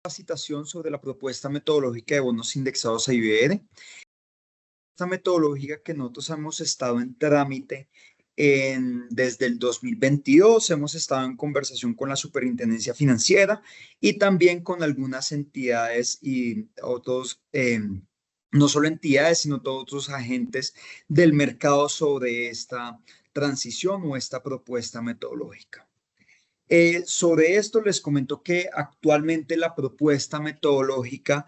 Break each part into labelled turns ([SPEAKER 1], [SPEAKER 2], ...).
[SPEAKER 1] Capacitación sobre la propuesta metodológica de bonos indexados a IBR. Esta metodológica que nosotros hemos estado en trámite desde el 2022, hemos estado en conversación con la Superintendencia Financiera y también con algunas entidades y otros, no solo entidades, sino todos otros agentes del mercado sobre esta transición o esta propuesta metodológica. Sobre esto les comento que actualmente la propuesta metodológica,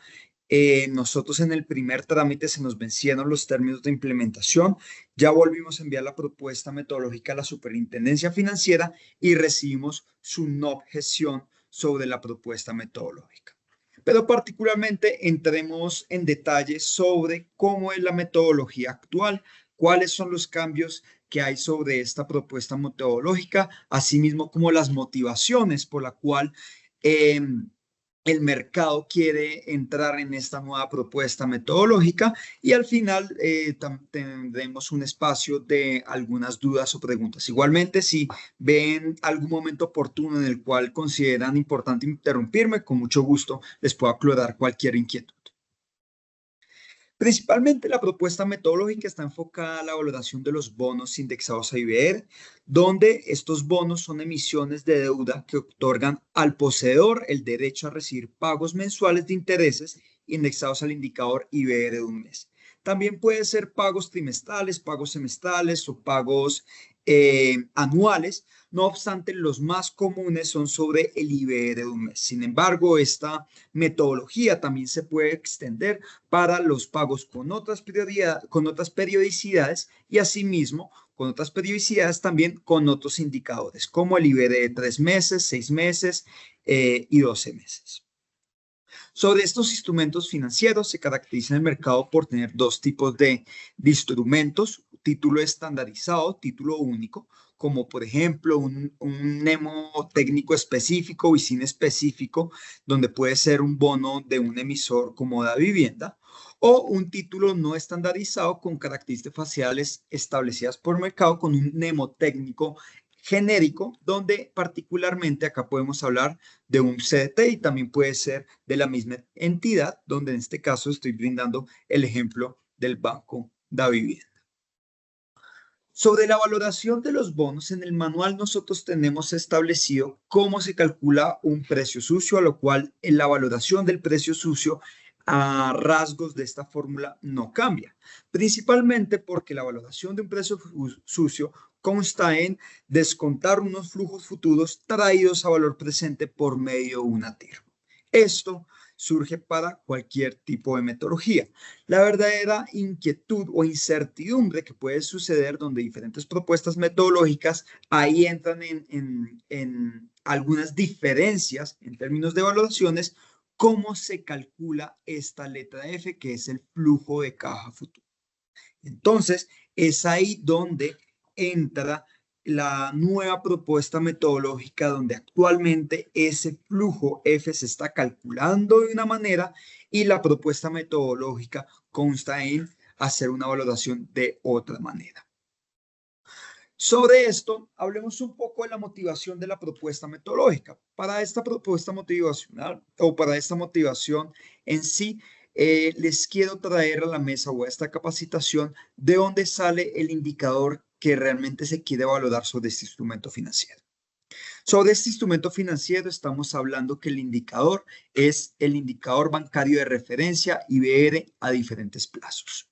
[SPEAKER 1] nosotros en el primer trámite se nos vencieron los términos de implementación, ya volvimos a enviar la propuesta metodológica a la Superintendencia Financiera y recibimos su no objeción sobre la propuesta metodológica. Pero particularmente entremos en detalle sobre cómo es la metodología actual, cuáles son los cambios que hay sobre esta propuesta metodológica, asimismo como las motivaciones por la cual el mercado quiere entrar en esta nueva propuesta metodológica y al final tendremos un espacio de algunas dudas o preguntas. Igualmente, si ven algún momento oportuno en el cual consideran importante interrumpirme, con mucho gusto les puedo aclarar cualquier inquietud. Principalmente la propuesta metodológica está enfocada a la valoración de los bonos indexados a IBR, donde estos bonos son emisiones de deuda que otorgan al poseedor el derecho a recibir pagos mensuales de intereses indexados al indicador IBR de un mes. También puede ser pagos trimestrales, pagos semestrales o pagos anuales. No obstante, los más comunes son sobre el IBR de un mes. Sin embargo, esta metodología también se puede extender para los pagos con otras periodicidades y asimismo con otras periodicidades también con otros indicadores como el IBR de 3 meses, 6 meses y 12 meses. Sobre estos instrumentos financieros se caracteriza el mercado por tener dos tipos de instrumentos, título estandarizado, título único, como por ejemplo un NEMO técnico específico o ISIN específico, donde puede ser un bono de un emisor como Da Vivienda, o un título no estandarizado con características faciales establecidas por mercado con un NEMO técnico genérico, donde particularmente acá podemos hablar de un CDT y también puede ser de la misma entidad, donde en este caso estoy brindando el ejemplo del Banco Da Vivienda. Sobre la valoración de los bonos, en el manual nosotros tenemos establecido cómo se calcula un precio sucio, a lo cual en la valoración del precio sucio a rasgos de esta fórmula no cambia, principalmente porque la valoración de un precio sucio consta en descontar unos flujos futuros traídos a valor presente por medio de una TIR. Esto surge para cualquier tipo de metodología. La verdadera inquietud o incertidumbre que puede suceder donde diferentes propuestas metodológicas ahí entran en algunas diferencias en términos de evaluaciones, cómo se calcula esta letra F, que es el flujo de caja futuro. Entonces, es ahí donde entra la nueva propuesta metodológica donde actualmente ese flujo F se está calculando de una manera y la propuesta metodológica consta en hacer una valoración de otra manera. Sobre esto, hablemos un poco de la motivación de la propuesta metodológica. Para esta propuesta motivacional o para esta motivación en sí, les quiero traer a la mesa o a esta capacitación de dónde sale el indicador que realmente se quiere valorar sobre este instrumento financiero. Sobre este instrumento financiero estamos hablando que el indicador es el indicador bancario de referencia IBR a diferentes plazos.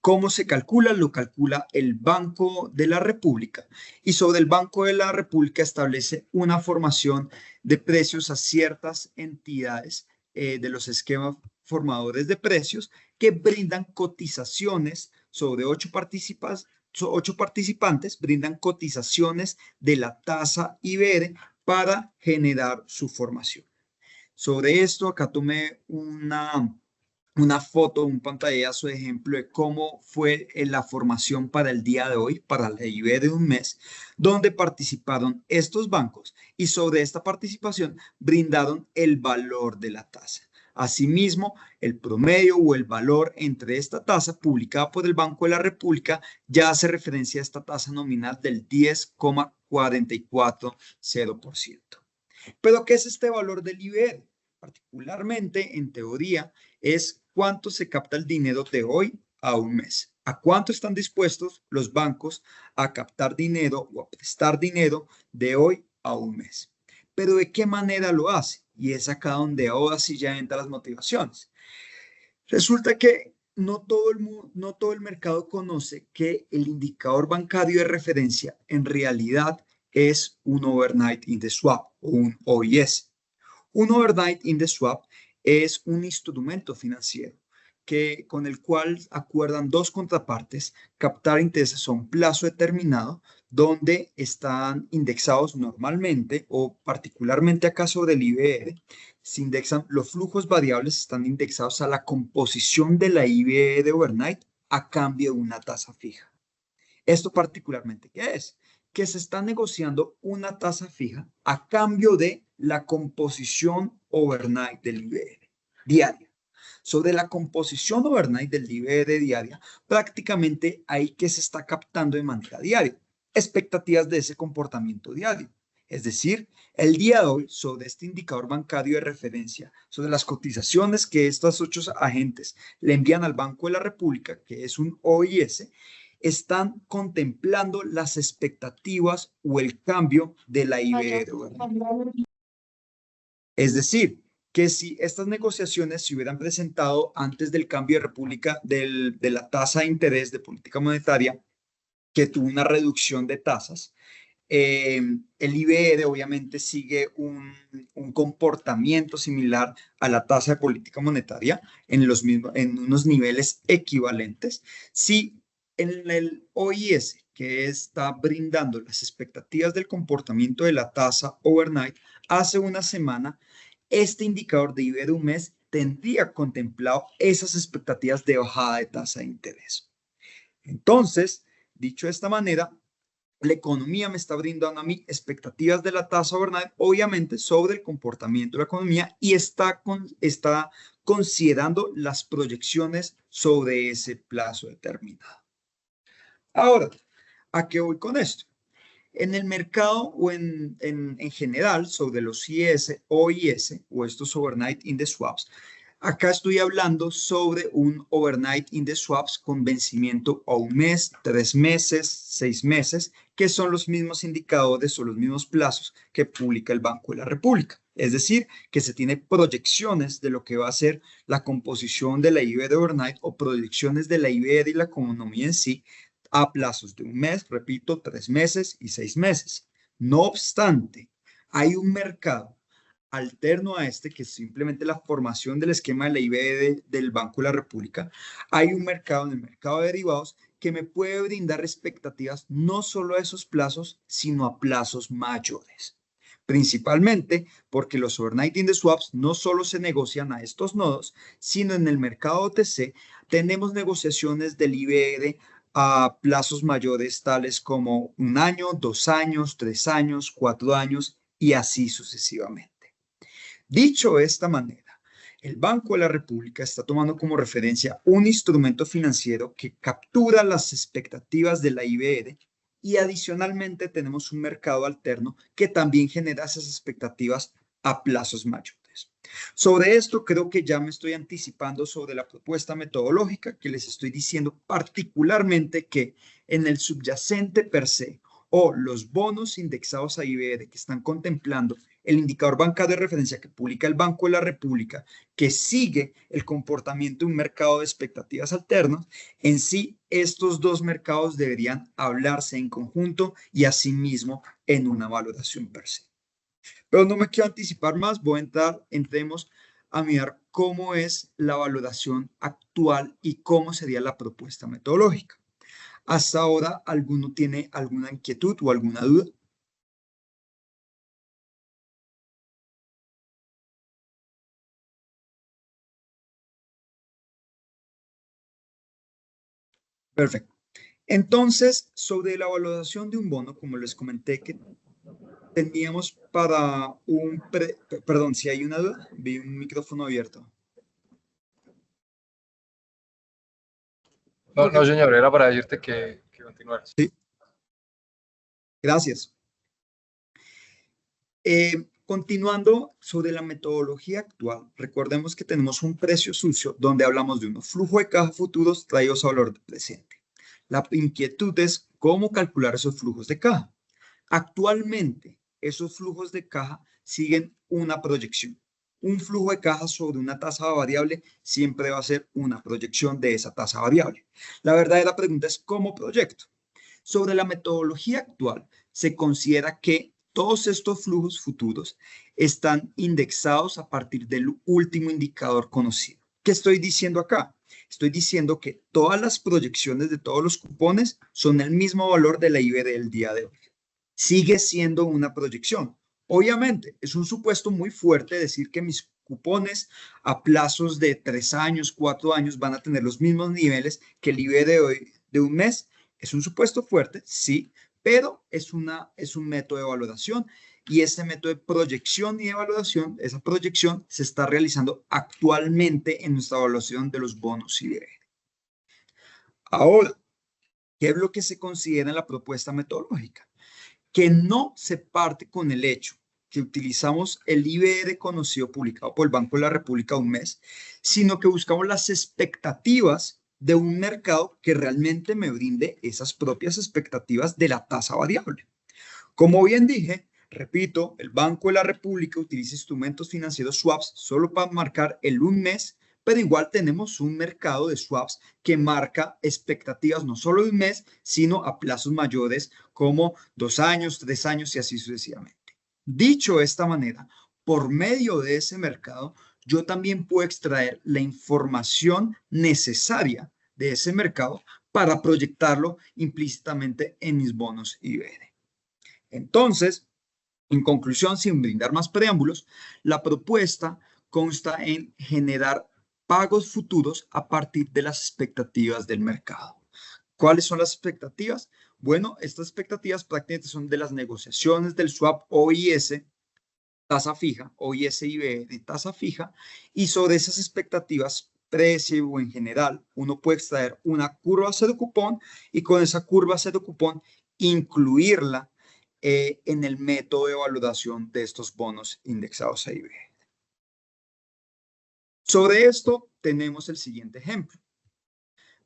[SPEAKER 1] ¿Cómo se calcula? Lo calcula el Banco de la República y sobre el Banco de la República establece una formación de precios a ciertas entidades de los esquemas formadores de precios que brindan cotizaciones sobre 8 participantes, brindan cotizaciones de la tasa IBR para generar su formación. Sobre esto, acá tomé una foto, un pantallazo de ejemplo de cómo fue la formación para el día de hoy, para la IBR de un mes, donde participaron estos bancos y sobre esta participación brindaron el valor de la tasa. Asimismo, el promedio o el valor entre esta tasa publicada por el Banco de la República ya hace referencia a esta tasa nominal del 10,440%. ¿Pero qué es este valor del IBR? particularmente en teoría, es cuánto se capta el dinero de hoy a un mes. ¿A cuánto están dispuestos los bancos a captar dinero o a prestar dinero de hoy a un mes? Pero ¿de qué manera lo hace? Y es acá donde ahora sí ya entran las motivaciones. Resulta que no todo el mercado conoce que el indicador bancario de referencia en realidad es un overnight in the swap o un OIS. Un overnight in the swap es un instrumento financiero con el cual acuerdan dos contrapartes captar intereses a un plazo determinado donde están indexados normalmente o particularmente acá sobre el IBR, se indexan, los flujos variables están indexados a la composición de la IBR overnight a cambio de una tasa fija. ¿Esto particularmente qué es? Que se está negociando una tasa fija a cambio de la composición overnight del IBR diaria. Sobre la composición overnight del IBR diaria, prácticamente ahí que se está captando de manera diaria, expectativas de ese comportamiento diario. Es decir, el día de hoy, sobre este indicador bancario de referencia, sobre las cotizaciones que estos 8 agentes le envían al Banco de la República, que es un OIS, están contemplando las expectativas o el cambio de la IBR. Es decir, que si estas negociaciones se hubieran presentado antes del cambio de República de la tasa de interés de política monetaria, que tuvo una reducción de tasas, el IBR obviamente sigue un comportamiento similar a la tasa de política monetaria en unos niveles equivalentes. Si en el OIS, que está brindando las expectativas del comportamiento de la tasa overnight, hace una semana, este indicador de IBR de un mes tendría contemplado esas expectativas de bajada de tasa de interés. Entonces, dicho de esta manera, la economía me está brindando a mí expectativas de la tasa overnight, obviamente sobre el comportamiento de la economía y está considerando las proyecciones sobre ese plazo determinado. Ahora, ¿a qué voy con esto? En el mercado o en general sobre los IS, OIS o estos overnight in the swaps, acá estoy hablando sobre un overnight in the swaps con vencimiento a un mes, 3 meses, 6 meses, que son los mismos indicadores o los mismos plazos que publica el Banco de la República. Es decir, que se tiene proyecciones de lo que va a ser la composición de la IBR overnight o proyecciones de la IBR y la economía en sí a plazos de un mes, repito, 3 meses y 6 meses. No obstante, hay un mercado alterno a este, que es simplemente la formación del esquema de la IBD del Banco de la República. Hay un mercado en el mercado de derivados que me puede brindar expectativas no solo a esos plazos, sino a plazos mayores. Principalmente porque los overnight in the swaps no solo se negocian a estos nodos, sino en el mercado OTC tenemos negociaciones del IBR a plazos mayores tales como 1 año, 2 años, 3 años, 4 años y así sucesivamente. Dicho de esta manera, el Banco de la República está tomando como referencia un instrumento financiero que captura las expectativas de la IBR y adicionalmente tenemos un mercado alterno que también genera esas expectativas a plazos mayores. Sobre esto creo que ya me estoy anticipando sobre la propuesta metodológica que les estoy diciendo particularmente que en el subyacente per se o los bonos indexados a IBR que están contemplando el indicador bancario de referencia que publica el Banco de la República, que sigue el comportamiento de un mercado de expectativas alternas, en sí estos dos mercados deberían hablarse en conjunto y asimismo en una valoración per se. Pero no me quiero anticipar más, entremos a mirar cómo es la valoración actual y cómo sería la propuesta metodológica. Hasta ahora, ¿alguno tiene alguna inquietud o alguna duda? Perfecto. Entonces, sobre la valoración de un bono, como les comenté que teníamos para perdón, si hay una duda, vi un micrófono abierto.
[SPEAKER 2] No,
[SPEAKER 1] Ok,
[SPEAKER 2] no, señor, era para decirte que continuara.
[SPEAKER 1] sí, gracias. Continuando sobre la metodología actual, recordemos que tenemos un precio sucio donde hablamos de unos flujos de caja futuros traídos a valor presente. La inquietud es cómo calcular esos flujos de caja. Actualmente, esos flujos de caja siguen una proyección. Un flujo de caja sobre una tasa variable siempre va a ser una proyección de esa tasa variable. La verdadera pregunta es ¿cómo proyecto? Sobre la metodología actual, se considera que todos estos flujos futuros están indexados a partir del último indicador conocido. ¿Qué estoy diciendo acá? Estoy diciendo que todas las proyecciones de todos los cupones son el mismo valor de la IBD del día de hoy. Sigue siendo una proyección. Obviamente, es un supuesto muy fuerte decir que mis cupones a plazos de 3 años, 4 años van a tener los mismos niveles que el IBD de hoy de un mes. Es un supuesto fuerte, sí, pero es un método de valoración y este método de proyección y evaluación, esa proyección se está realizando actualmente en nuestra evaluación de los bonos IBD. Ahora, ¿qué es lo que se considera en la propuesta metodológica? Que no se parte con el hecho que utilizamos el IBR conocido publicado por el Banco de la República un mes, sino que buscamos las expectativas de un mercado que realmente me brinde esas propias expectativas de la tasa variable. Como bien dije, repito, el Banco de la República utiliza instrumentos financieros swaps solo para marcar el un mes, pero igual tenemos un mercado de swaps que marca expectativas no solo de un mes, sino a plazos mayores como 2 años, 3 años y así sucesivamente. Dicho de esta manera, por medio de ese mercado, yo también puedo extraer la información necesaria de ese mercado para proyectarlo implícitamente en mis bonos IBR. Entonces, en conclusión, sin brindar más preámbulos, la propuesta consta en generar pagos futuros a partir de las expectativas del mercado. ¿Cuáles son las expectativas? Bueno, estas expectativas prácticamente son de las negociaciones del swap OIS tasa fija, OIS-IB de tasa fija, y sobre esas expectativas precio o en general, uno puede extraer una curva cero cupón y con esa curva cero cupón incluirla en el método de valoración de estos bonos indexados a IBE. Sobre esto tenemos el siguiente ejemplo.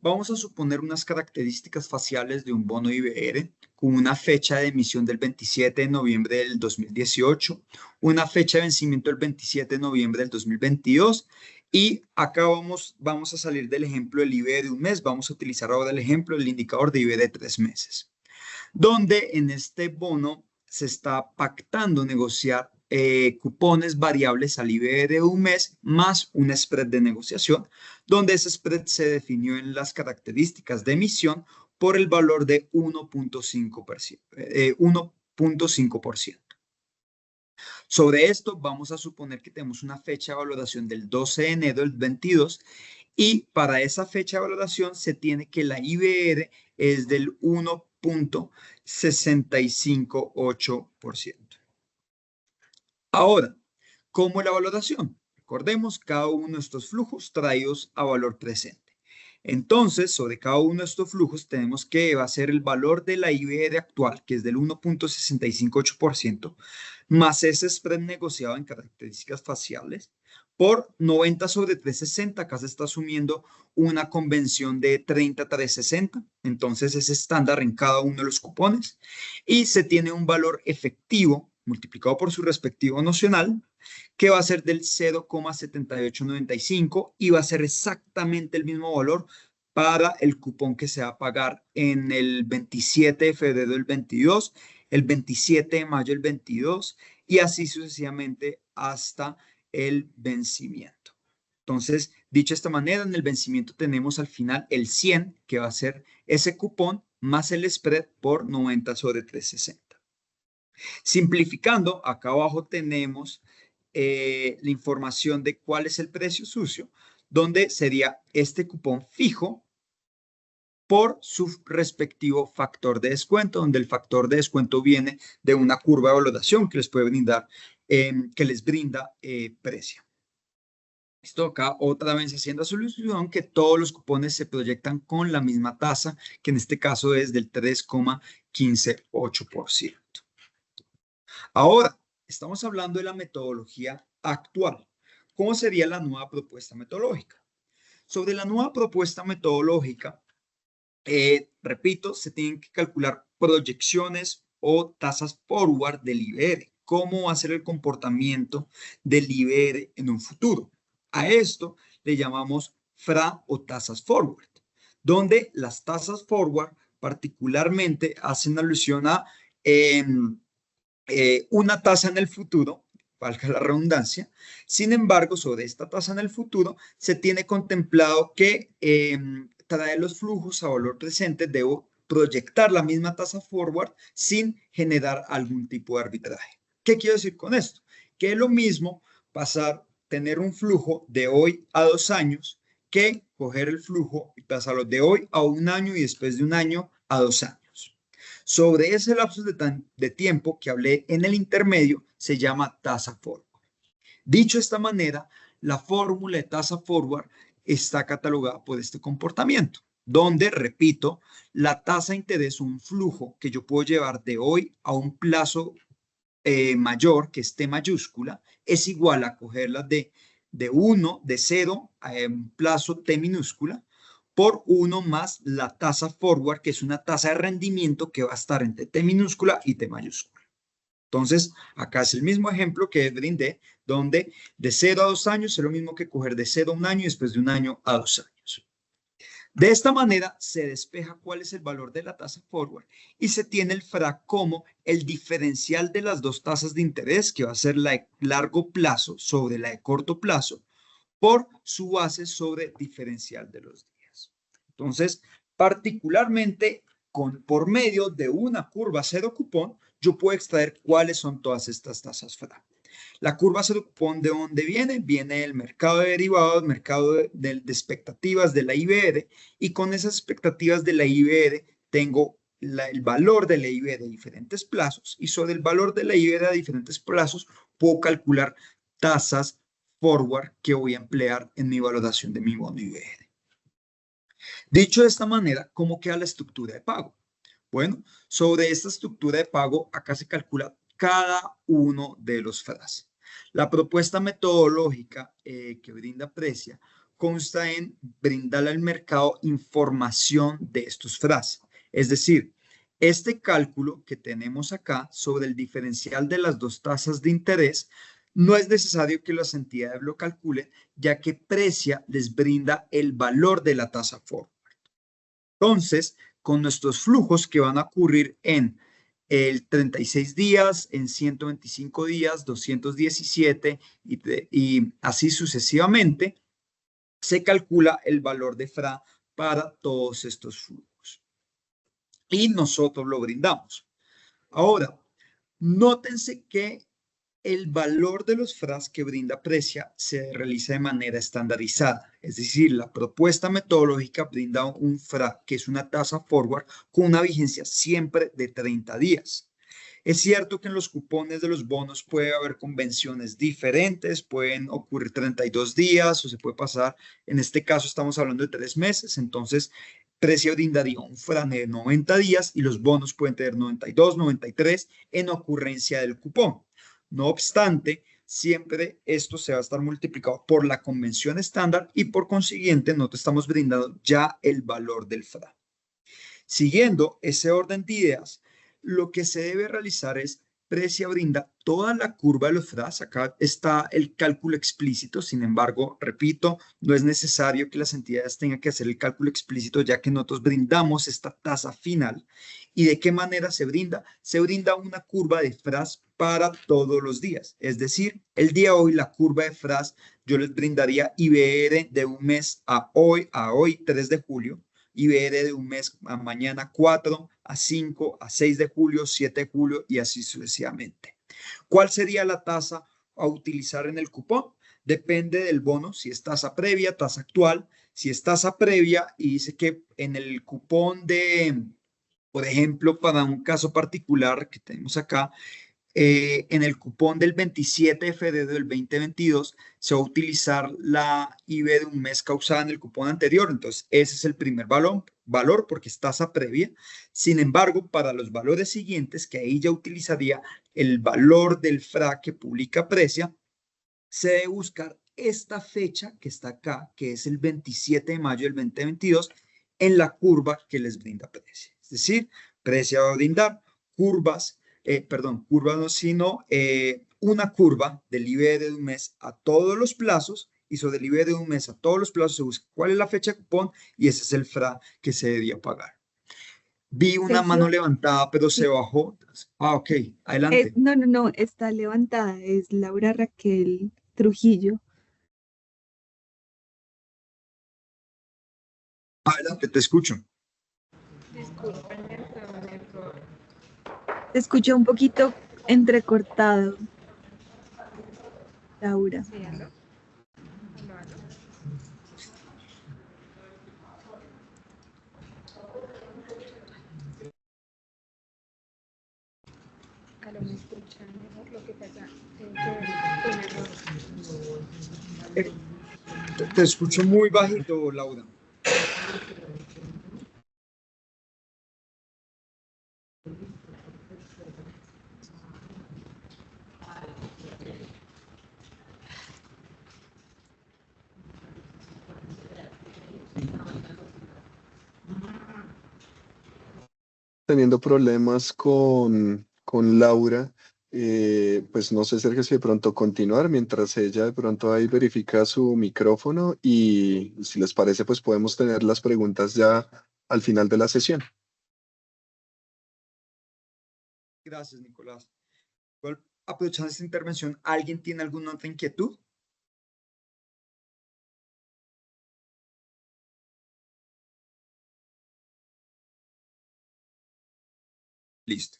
[SPEAKER 1] Vamos a suponer unas características faciales de un bono IBR con una fecha de emisión del 27 de noviembre del 2018, una fecha de vencimiento del 27 de noviembre del 2022 y acá vamos a salir del ejemplo del IBR de un mes, vamos a utilizar ahora el ejemplo del indicador de IBR de 3 meses, donde en este bono se está pactando negociar cupones variables al IBR de un mes más un spread de negociación, donde ese spread se definió en las características de emisión por el valor de 1.5%. Sobre esto vamos a suponer que tenemos una fecha de valoración del 12 de enero del 22 y para esa fecha de valoración se tiene que la IBR es del 1.658%. Ahora, ¿cómo es la valoración? Recordemos cada uno de estos flujos traídos a valor presente. Entonces, sobre cada uno de estos flujos tenemos que va a ser el valor de la IBR actual, que es del 1.658%, más ese spread negociado en características faciales, por 90 sobre 360. Acá se está asumiendo una convención de 30-360. Entonces, es estándar en cada uno de los cupones. Y se tiene un valor efectivo multiplicado por su respectivo nocional, que va a ser del 0,7895 y va a ser exactamente el mismo valor para el cupón que se va a pagar en el 27 de febrero del 22, el 27 de mayo del 22 y así sucesivamente hasta el vencimiento. Entonces, dicho de esta manera, en el vencimiento tenemos al final el 100, que va a ser ese cupón más el spread por 90 sobre 360. Simplificando, acá abajo tenemos la información de cuál es el precio sucio, donde sería este cupón fijo por su respectivo factor de descuento, donde el factor de descuento viene de una curva de valoración que les puede brindar, que les brinda precio. Esto acá otra vez haciendo la solución que todos los cupones se proyectan con la misma tasa, que en este caso es del 3,158%. Ahora, Estamos hablando de la metodología actual. ¿Cómo sería la nueva propuesta metodológica? Sobre la nueva propuesta metodológica, repito, se tienen que calcular proyecciones o tasas forward del IBR. ¿Cómo va a ser el comportamiento del IBR en un futuro? A esto le llamamos FRA o tasas forward, donde las tasas forward particularmente hacen alusión a una tasa en el futuro, valga la redundancia. Sin embargo, sobre esta tasa en el futuro, se tiene contemplado que trae los flujos a valor presente, debo proyectar la misma tasa forward sin generar algún tipo de arbitraje. ¿Qué quiero decir con esto? Que es lo mismo tener un flujo de hoy a 2 años que coger el flujo y pasarlo de hoy a 1 año y después de 1 año a 2 años. Sobre ese lapso de tiempo que hablé en el intermedio se llama tasa forward. Dicho de esta manera, la fórmula de tasa forward está catalogada por este comportamiento, donde, repito, la tasa de interés, un flujo que yo puedo llevar de hoy a un plazo mayor, que es T mayúscula, es igual a cogerla de 1, de 0 a un plazo T minúscula, por 1 más la tasa forward, que es una tasa de rendimiento que va a estar entre T minúscula y T mayúscula. Entonces, acá es el mismo ejemplo que brindé, donde de 0 a 2 años es lo mismo que coger de 0 a 1 año y después de 1 año a 2 años. De esta manera se despeja cuál es el valor de la tasa forward y se tiene el FRA como el diferencial de las dos tasas de interés, que va a ser la de largo plazo sobre la de corto plazo, por su base sobre diferencial de los días. Entonces, particularmente por medio de una curva cero cupón, yo puedo extraer cuáles son todas estas tasas FRA. La curva cero cupón, ¿de dónde viene? Viene del mercado de derivados, mercado de expectativas de la IBR, y con esas expectativas de la IBR tengo el valor de la IBR de diferentes plazos, y sobre el valor de la IBR a diferentes plazos puedo calcular tasas forward que voy a emplear en mi valoración de mi bono IBR. Dicho de esta manera, ¿cómo queda la estructura de pago? Bueno, sobre esta estructura de pago, acá se calcula cada uno de los FRAs. La propuesta metodológica que brinda Precia consta en brindarle al mercado información de estos FRAs. Es decir, este cálculo que tenemos acá sobre el diferencial de las dos tasas de interés no es necesario que las entidades lo calculen, ya que Precia les brinda el valor de la tasa forward. Entonces, con nuestros flujos que van a ocurrir en el 36 días, en 125 días, 217 y así sucesivamente, se calcula el valor de FRA para todos estos flujos. Y nosotros lo brindamos. Ahora, nótense que el valor de los FRAs que brinda Precia se realiza de manera estandarizada. Es decir, la propuesta metodológica brinda un FRA, que es una tasa forward, con una vigencia siempre de 30 días. Es cierto que en los cupones de los bonos puede haber convenciones diferentes, pueden ocurrir 32 días o se puede pasar, en este caso estamos hablando de 3 meses, entonces Precia brindaría un FRA de 90 días y los bonos pueden tener 92, 93 en ocurrencia del cupón. No obstante, siempre esto se va a estar multiplicado por la convención estándar y por consiguiente no te estamos brindando ya el valor del FRA. Siguiendo ese orden de ideas, lo que se debe realizar es Precia brinda toda la curva de los FRAs. Acá está el cálculo explícito. Sin embargo, repito, no es necesario que las entidades tengan que hacer el cálculo explícito, ya que nosotros brindamos esta tasa final. ¿Y de qué manera se brinda? Se brinda una curva de FRAs para todos los días. Es decir, el día de hoy, la curva de FRAs, yo les brindaría IBR de un mes a hoy 3 de julio. IBR de un mes a mañana 4, a 5, a 6 de julio, 7 de julio y así sucesivamente. ¿Cuál sería la tasa a utilizar en el cupón? Depende del bono, si es tasa previa, tasa actual. Si es tasa previa y dice que en el cupón por ejemplo, para un caso particular que tenemos acá, en el cupón del 27 de febrero del 2022 se va a utilizar la IB de un mes causada en el cupón anterior. Entonces, ese es el primer valor porque es tasa previa. Sin embargo, para los valores siguientes, que ahí ya utilizaría el valor del FRA que publica Precia, se debe buscar esta fecha que está acá, que es el 27 de mayo del 2022, en la curva que les brinda Precia. Es decir, Precia va a brindar curvas no, sino una curva del IBR de un mes a todos los plazos, y sobre el IBR de un mes a todos los plazos se busca cuál es la fecha de cupón y ese es el FRA que se debía pagar. Vi una mano
[SPEAKER 3] Sergio,
[SPEAKER 1] levantada, pero se
[SPEAKER 3] sí.
[SPEAKER 1] bajó. Ah, ok, adelante.
[SPEAKER 3] No, no, no, está levantada, es Laura Raquel Trujillo.
[SPEAKER 1] Adelante, te escucho.
[SPEAKER 3] Discúlpenme, fue un error. Te escuché un poquito entrecortado, Laura. Sí, ¿aló? ¿Aló, aló? ¿Aló, me escuchan mejor? Lo que pasa fue un error.
[SPEAKER 1] Eh, te escucho muy bajito, Laura.
[SPEAKER 4] Teniendo problemas con Laura. Pues no sé, Sergio, si de pronto continuar mientras ella de pronto ahí verifica su micrófono y si les parece, pues podemos tener las preguntas ya al final de la sesión.
[SPEAKER 1] Gracias, Nicolás. Aprovechando esta intervención, ¿alguien tiene alguna otra inquietud? Listo.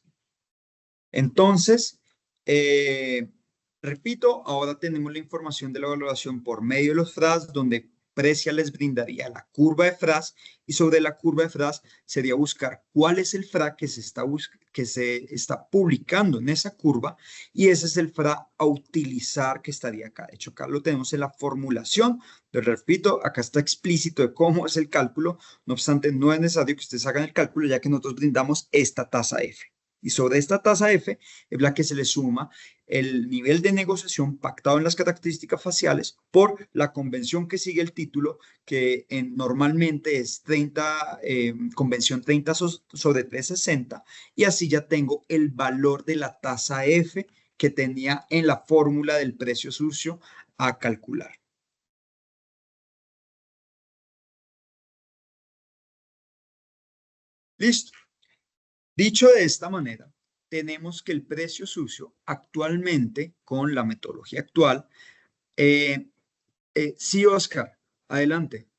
[SPEAKER 1] Entonces, eh, repito, ahora tenemos la información de la valoración por medio de los FRAs, donde Precia les brindaría la curva de FRAs y sobre la curva de FRAs sería buscar cuál es el FRA que se está publicando en esa curva y ese es el FRA a utilizar que estaría acá. De hecho, acá lo tenemos en la formulación, pero repito, acá está explícito de cómo es el cálculo. No obstante, no es necesario que ustedes hagan el cálculo ya que nosotros brindamos esta tasa F. Y sobre esta tasa F es la que se le suma el nivel de negociación pactado en las características faciales por la convención que sigue el título, que normalmente es 30, convención 30 sobre 360, y así ya tengo el valor de la tasa F que tenía en la fórmula del precio sucio a calcular. Listo. Dicho de esta manera, tenemos que el precio sucio actualmente, con la metodología actual, sí, Oscar, adelante.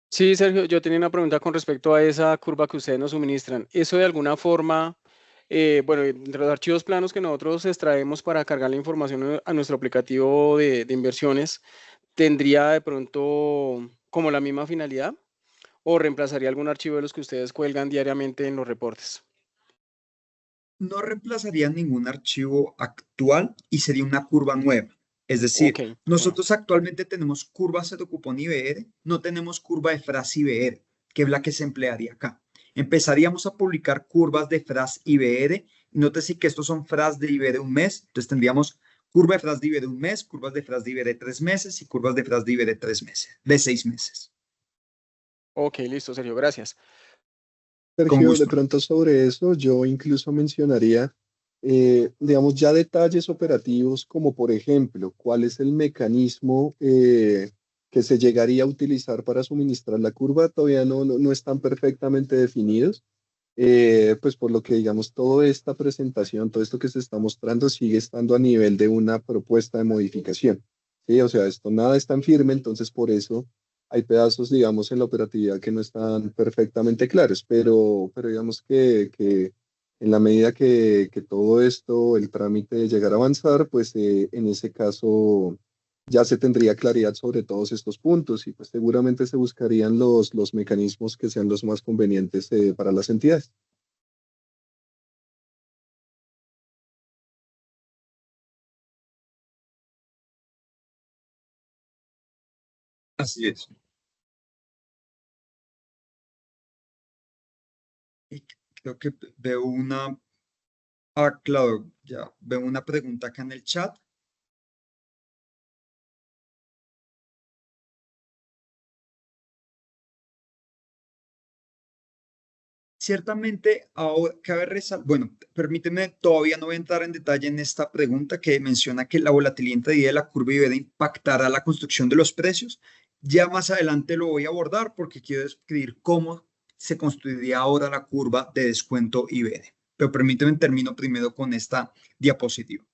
[SPEAKER 5] Sí, Sergio, yo tenía una pregunta con respecto a esa curva que ustedes nos suministran. ¿Eso de alguna forma, bueno, entre los archivos planos que nosotros extraemos para cargar la información a nuestro aplicativo de inversiones, tendría de pronto como la misma finalidad o reemplazaría algún archivo de los que ustedes cuelgan diariamente en los reportes?
[SPEAKER 1] No reemplazaría ningún archivo actual y sería una curva nueva. Es
[SPEAKER 5] Ok,
[SPEAKER 1] decir,
[SPEAKER 5] bueno,
[SPEAKER 1] nosotros actualmente tenemos curva cero cupón IBR, no tenemos curva de FRAS IBR, que es la que se emplearía acá. Empezaríamos a publicar curvas de FRAS IBR. Nótese que estos son FRAS de IBR un mes, entonces tendríamos curva de FRAS de IBR un mes, curvas de FRAS de IBR 3 meses y curvas de FRAS de IBR 3 meses, de 6 meses.
[SPEAKER 5] ok, listo, Sergio, gracias.
[SPEAKER 1] Con
[SPEAKER 4] Sergio, de
[SPEAKER 1] gusto.
[SPEAKER 4] pronto sobre eso, yo incluso mencionaría, digamos, ya detalles operativos como por ejemplo, cuál es el mecanismo que se llegaría a utilizar para suministrar la curva, todavía no están perfectamente definidos. Pues por lo que digamos, toda esta presentación, todo esto que se está mostrando sigue estando a nivel de una propuesta de modificación. Sí, o sea, esto nada es tan firme, entonces por eso hay pedazos, digamos, en la operatividad que no están perfectamente claros, pero digamos que en la medida que todo esto, el trámite llegara a avanzar, pues en ese caso ya se tendría claridad sobre todos estos puntos y pues seguramente se buscarían los mecanismos que sean los más convenientes para las entidades.
[SPEAKER 1] Así es. creo que veo una, ah, claro, ya veo una pregunta acá en el chat. Ciertamente, ahora cabe resaltar, bueno, permíteme, todavía no voy a entrar en detalle en esta pregunta que menciona que la volatilidad intradía de la curva IBD impactará la construcción de los precios. Ya más adelante lo voy a abordar porque quiero describir cómo se construiría ahora la curva de descuento IBD. Pero permíteme, termino primero con esta diapositiva.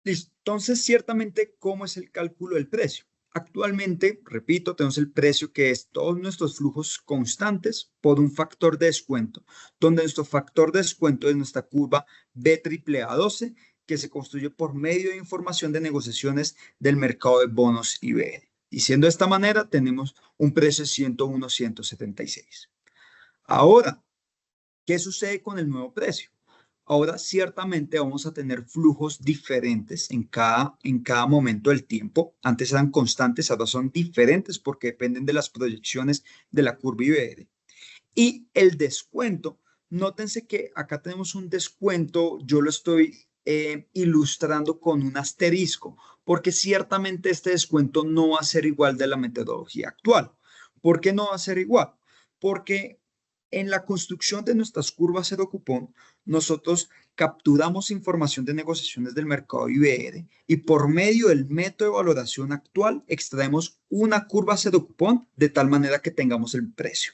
[SPEAKER 1] Listo. Entonces, ciertamente, ¿cómo es el cálculo del precio? Actualmente, repito, tenemos el precio que es todos nuestros flujos constantes por un factor de descuento, donde nuestro factor de descuento es nuestra curva BAA12, que se construye por medio de información de negociaciones del mercado de bonos IBR. Diciendo de esta manera, tenemos un precio de 101,176. Ahora, ¿qué sucede con el nuevo precio? Ahora ciertamente vamos a tener flujos diferentes en cada momento del tiempo. Antes eran constantes, ahora son diferentes porque dependen de las proyecciones de la curva IBR. Y el descuento, nótense que acá tenemos un descuento, yo lo estoy ilustrando con un asterisco, porque ciertamente este descuento no va a ser igual de la metodología actual. ¿Por qué no va a ser igual? Porque en la construcción de nuestras curvas cero cupón, nosotros capturamos información de negociaciones del mercado IBR y por medio del método de valoración actual extraemos una curva cero cupón de tal manera que tengamos el precio.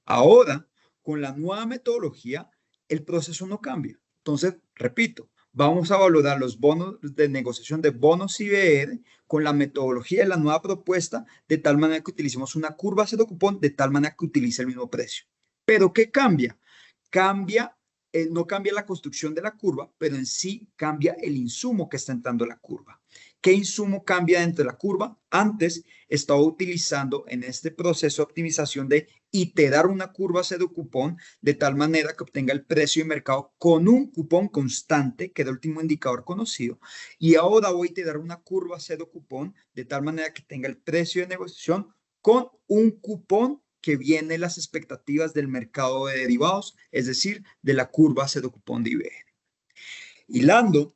[SPEAKER 1] Ahora, con la nueva metodología, el proceso no cambia. Entonces, repito, vamos a valorar los bonos de negociación de bonos IBR con la metodología de la nueva propuesta de tal manera que utilicemos una curva cero cupón de tal manera que utilice el mismo precio. Pero ¿qué cambia? No cambia la construcción de la curva, pero en sí cambia el insumo que está entrando a la curva. ¿Qué insumo cambia dentro de la curva? Antes estaba utilizando en este proceso de optimización de iterar una curva cero cupón de tal manera que obtenga el precio de mercado con un cupón constante, que era el último indicador conocido. Y ahora voy a iterar una curva cero cupón de tal manera que tenga el precio de negociación con un cupón que viene las expectativas del mercado de derivados, es decir, de la curva cero cupón de IBR. Hilando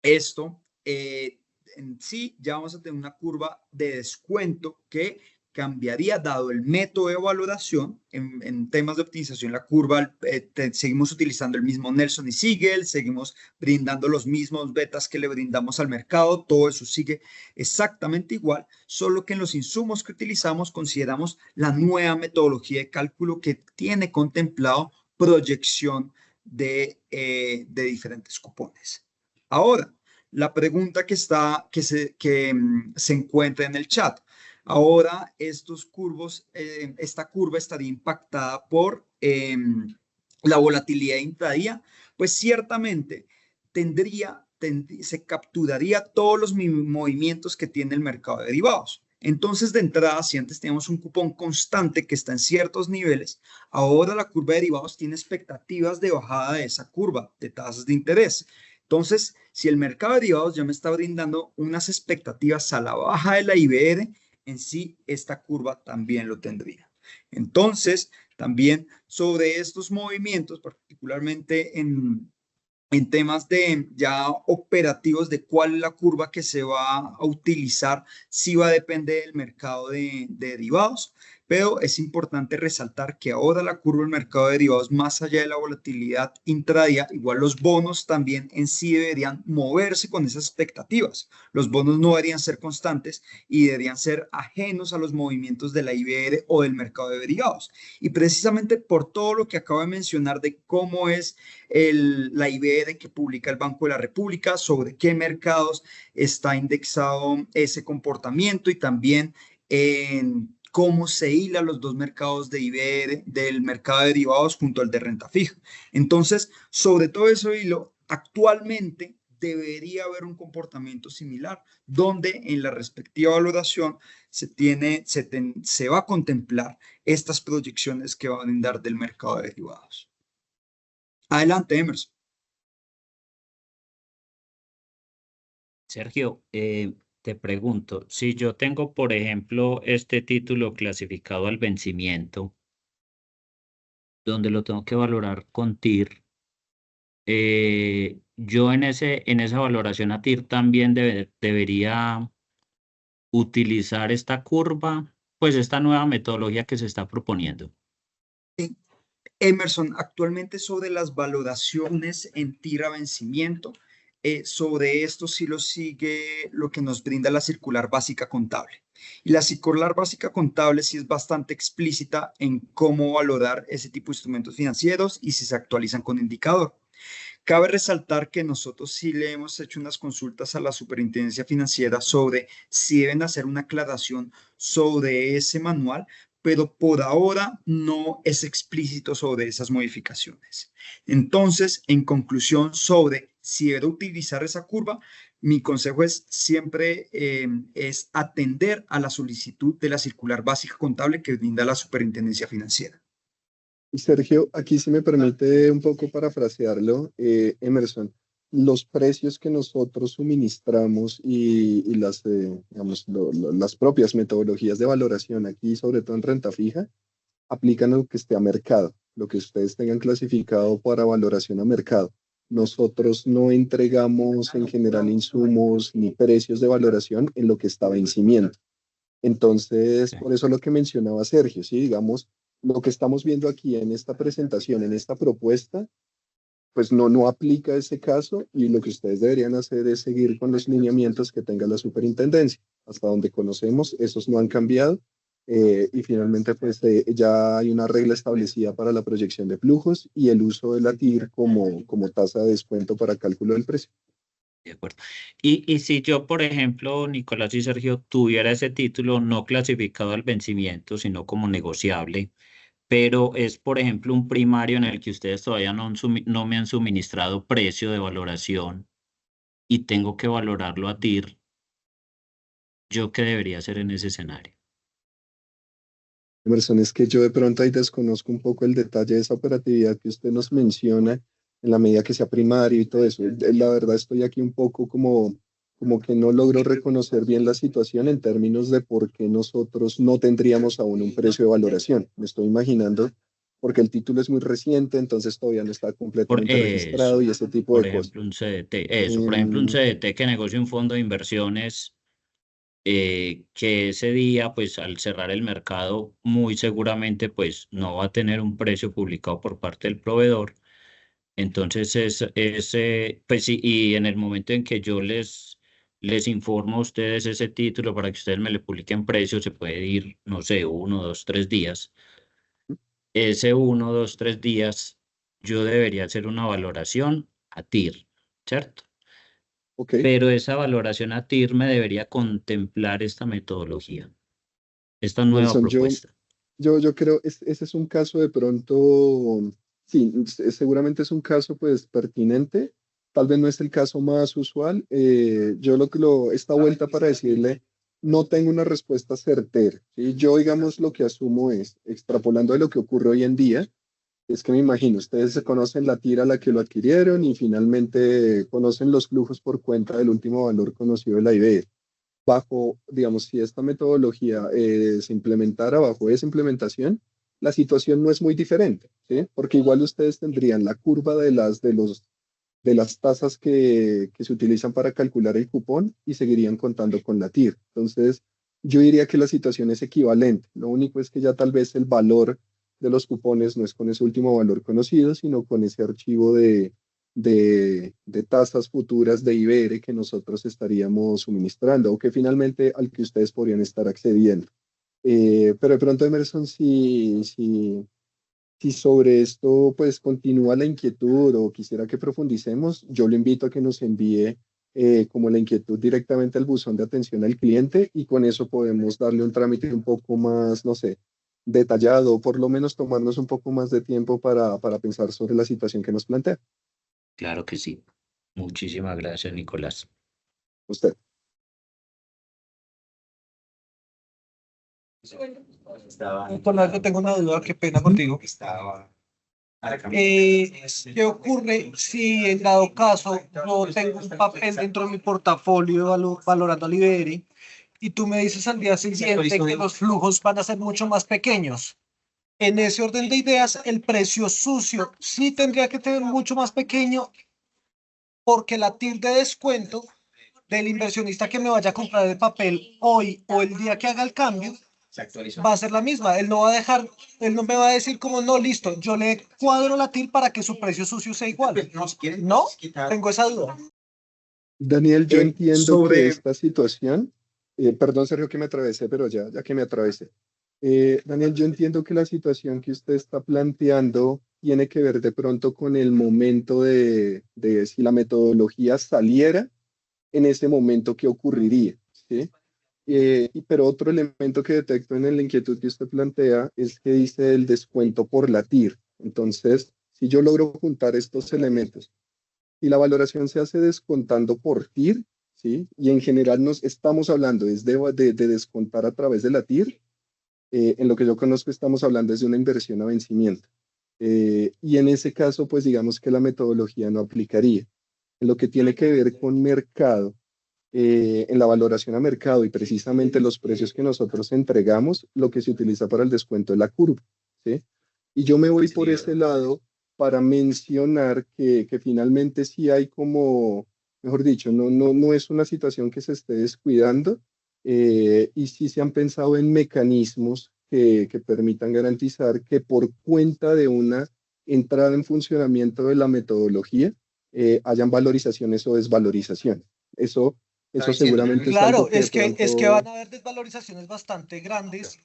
[SPEAKER 1] esto, en sí ya vamos a tener una curva de descuento que cambiaría dado el método de valoración. En temas de optimización, la curva, seguimos utilizando el mismo Nelson y Siegel, seguimos brindando los mismos betas que le brindamos al mercado, todo eso sigue exactamente igual, solo que en los insumos que utilizamos consideramos la nueva metodología de cálculo que tiene contemplado proyección de diferentes cupones. Ahora, la pregunta que se encuentra en el chat. Ahora, esta curva estaría impactada por la volatilidad intradía. Pues ciertamente se capturaría todos los movimientos que tiene el mercado de derivados. Entonces, de entrada, si antes teníamos un cupón constante que está en ciertos niveles, ahora la curva de derivados tiene expectativas de bajada de esa curva de tasas de interés. Entonces, si el mercado de derivados ya me está brindando unas expectativas a la baja de la IBR, en sí esta curva también lo tendría. Entonces, también sobre estos movimientos, particularmente en temas de ya operativos de cuál es la curva que se va a utilizar, sí va a depender del mercado de derivados, pero es importante resaltar que ahora la curva del mercado de derivados, más allá de la volatilidad intradía, igual los bonos también en sí deberían moverse con esas expectativas. Los bonos no deberían ser constantes y deberían ser ajenos a los movimientos de la IBR o del mercado de derivados. Y precisamente por todo lo que acabo de mencionar de cómo es la IBR que publica el Banco de la República, sobre qué mercados está indexado ese comportamiento y también en cómo se hilan los dos mercados de IBR, del mercado de derivados junto al de renta fija. Entonces, sobre todo eso hilo, actualmente debería haber un comportamiento similar, donde en la respectiva valoración se va a contemplar estas proyecciones que va a brindar del mercado de derivados. Adelante, Emerson.
[SPEAKER 6] Sergio, te pregunto, si yo tengo, por ejemplo, este título clasificado al vencimiento donde lo tengo que valorar con TIR, yo en esa valoración a TIR también debería utilizar esta curva, pues esta nueva metodología que se está proponiendo.
[SPEAKER 1] Emerson, actualmente sobre las valoraciones en tira vencimiento, sobre esto sí lo sigue lo que nos brinda la circular básica contable. Y la circular básica contable sí es bastante explícita en cómo valorar ese tipo de instrumentos financieros y si se actualizan con indicador. Cabe resaltar que nosotros sí le hemos hecho unas consultas a la Superintendencia Financiera sobre si deben hacer una aclaración sobre ese manual, pero por ahora no es explícito sobre esas modificaciones. Entonces, en conclusión, sobre si debe utilizar esa curva, mi consejo es siempre es atender a la solicitud de la circular básica contable que brinda la Superintendencia Financiera.
[SPEAKER 4] Y Sergio, aquí si me permite un poco parafrasearlo, Emerson, los precios que nosotros suministramos y las, digamos, las propias metodologías de valoración aquí, sobre todo en renta fija, aplican lo que esté a mercado, lo que ustedes tengan clasificado para valoración a mercado. Nosotros no entregamos en general insumos ni precios de valoración en lo que está a vencimiento. Entonces, por eso lo que mencionaba Sergio, ¿sí? Digamos, lo que estamos viendo aquí en esta presentación, en esta propuesta, pues no aplica ese caso y lo que ustedes deberían hacer es seguir con los lineamientos que tenga la superintendencia. Hasta donde conocemos, esos no han cambiado y finalmente pues ya hay una regla establecida para la proyección de flujos y el uso de la TIR como tasa de descuento para cálculo del precio.
[SPEAKER 6] De acuerdo. Y si yo, por ejemplo, Nicolás y Sergio, tuviera ese título no clasificado al vencimiento, sino como negociable, pero es, por ejemplo, un primario en el que ustedes todavía no me han suministrado precio de valoración y tengo que valorarlo a TIR, ¿yo qué debería hacer en ese escenario?
[SPEAKER 4] Emerson, es que yo de pronto ahí desconozco un poco el detalle de esa operatividad que usted nos menciona en la medida que sea primario y todo eso. La verdad estoy aquí un poco como que no logro reconocer bien la situación en términos de por qué nosotros no tendríamos aún un precio de valoración. Me estoy imaginando porque el título es muy reciente, entonces todavía no está completamente registrado y ese tipo
[SPEAKER 6] por
[SPEAKER 4] de cosas.
[SPEAKER 6] ejemplo, un CDT, por ejemplo, un CDT que negocia un fondo de inversiones que ese día, pues al cerrar el mercado, muy seguramente, pues no va a tener un precio publicado por parte del proveedor. Entonces, pues sí, y en el momento en que yo les informo a ustedes ese título para que ustedes me le publiquen precio, se puede ir, no sé, 1, 2, 3 días. Ese 1, 2, 3 días, yo debería hacer una valoración a TIR, ¿cierto?
[SPEAKER 4] Ok.
[SPEAKER 6] Pero esa valoración a TIR me debería contemplar esta metodología, esta nueva
[SPEAKER 4] Nelson,
[SPEAKER 6] propuesta.
[SPEAKER 4] yo creo ese es un caso de pronto, sí, seguramente es un caso pues pertinente, tal vez no es el caso más usual. Yo esta vuelta para decirle, no tengo una respuesta certera, ¿sí? Yo digamos lo que asumo es, extrapolando de lo que ocurre hoy en día, es que me imagino, ustedes se conocen la tira a la que lo adquirieron y finalmente conocen los flujos por cuenta del último valor conocido de la IBR bajo, digamos, si esta metodología se implementara bajo esa implementación, la situación no es muy diferente, ¿sí? Porque igual ustedes tendrían la curva de las tasas que se utilizan para calcular el cupón y seguirían contando con la TIR. Entonces, yo diría que la situación es equivalente. Lo único es que ya tal vez el valor de los cupones no es con ese último valor conocido, sino con ese archivo de tasas futuras de IBR que nosotros estaríamos suministrando o que finalmente al que ustedes podrían estar accediendo. Pero de pronto, Emerson, si sobre esto pues continúa la inquietud o quisiera que profundicemos, yo lo invito a que nos envíe como la inquietud directamente al buzón de atención al cliente y con eso podemos darle un trámite un poco más, no sé, detallado o por lo menos tomarnos un poco más de tiempo para pensar sobre la situación que nos plantea.
[SPEAKER 6] Claro que sí. Muchísimas gracias, Nicolás.
[SPEAKER 4] Usted.
[SPEAKER 7] Nicolás, yo tengo una duda, qué pena contigo. ¿Qué ocurre si en dado caso yo tengo un papel dentro de mi portafolio valorando al IBR y tú me dices al día siguiente que los flujos van a ser mucho más pequeños? En ese orden de ideas, el precio sucio sí tendría que ser mucho más pequeño porque la TIR de descuento del inversionista que me vaya a comprar el papel hoy o el día que haga el cambio va a ser la misma. Él no va a dejar, él no me va a decir como no, listo, yo le cuadro la TIR para que su precio sucio sea igual. No, tengo esa duda.
[SPEAKER 4] Daniel, yo entiendo que
[SPEAKER 1] Sobre,
[SPEAKER 4] esta situación, perdón Sergio que me atravesé, pero ya que me atravesé. Daniel, yo entiendo que la situación que usted está planteando tiene que ver de pronto con el momento de si la metodología saliera en ese momento, ¿qué ocurriría? ¿Sí? Pero otro elemento que detecto en la inquietud que usted plantea es que dice el descuento por la TIR. Entonces, si yo logro juntar estos elementos y la valoración se hace descontando por TIR, ¿sí? Y en general nos estamos hablando es de descontar a través de la TIR, en lo que yo conozco estamos hablando es de una inversión a vencimiento. Y en ese caso, pues digamos que la metodología no aplicaría. En lo que tiene que ver con mercado, en la valoración a mercado y precisamente los precios que nosotros entregamos, lo que se utiliza para el descuento es la curva, ¿sí? Y yo me voy por ese lado para mencionar que finalmente sí hay como, mejor dicho, no es una situación que se esté descuidando, y sí se han pensado en mecanismos que permitan garantizar que por cuenta de una entrada en funcionamiento de la metodología, hayan valorizaciones o desvalorizaciones. Eso seguramente es algo
[SPEAKER 7] Claro,
[SPEAKER 4] que de
[SPEAKER 7] es que van
[SPEAKER 4] pronto,
[SPEAKER 7] a haber desvalorizaciones bastante grandes.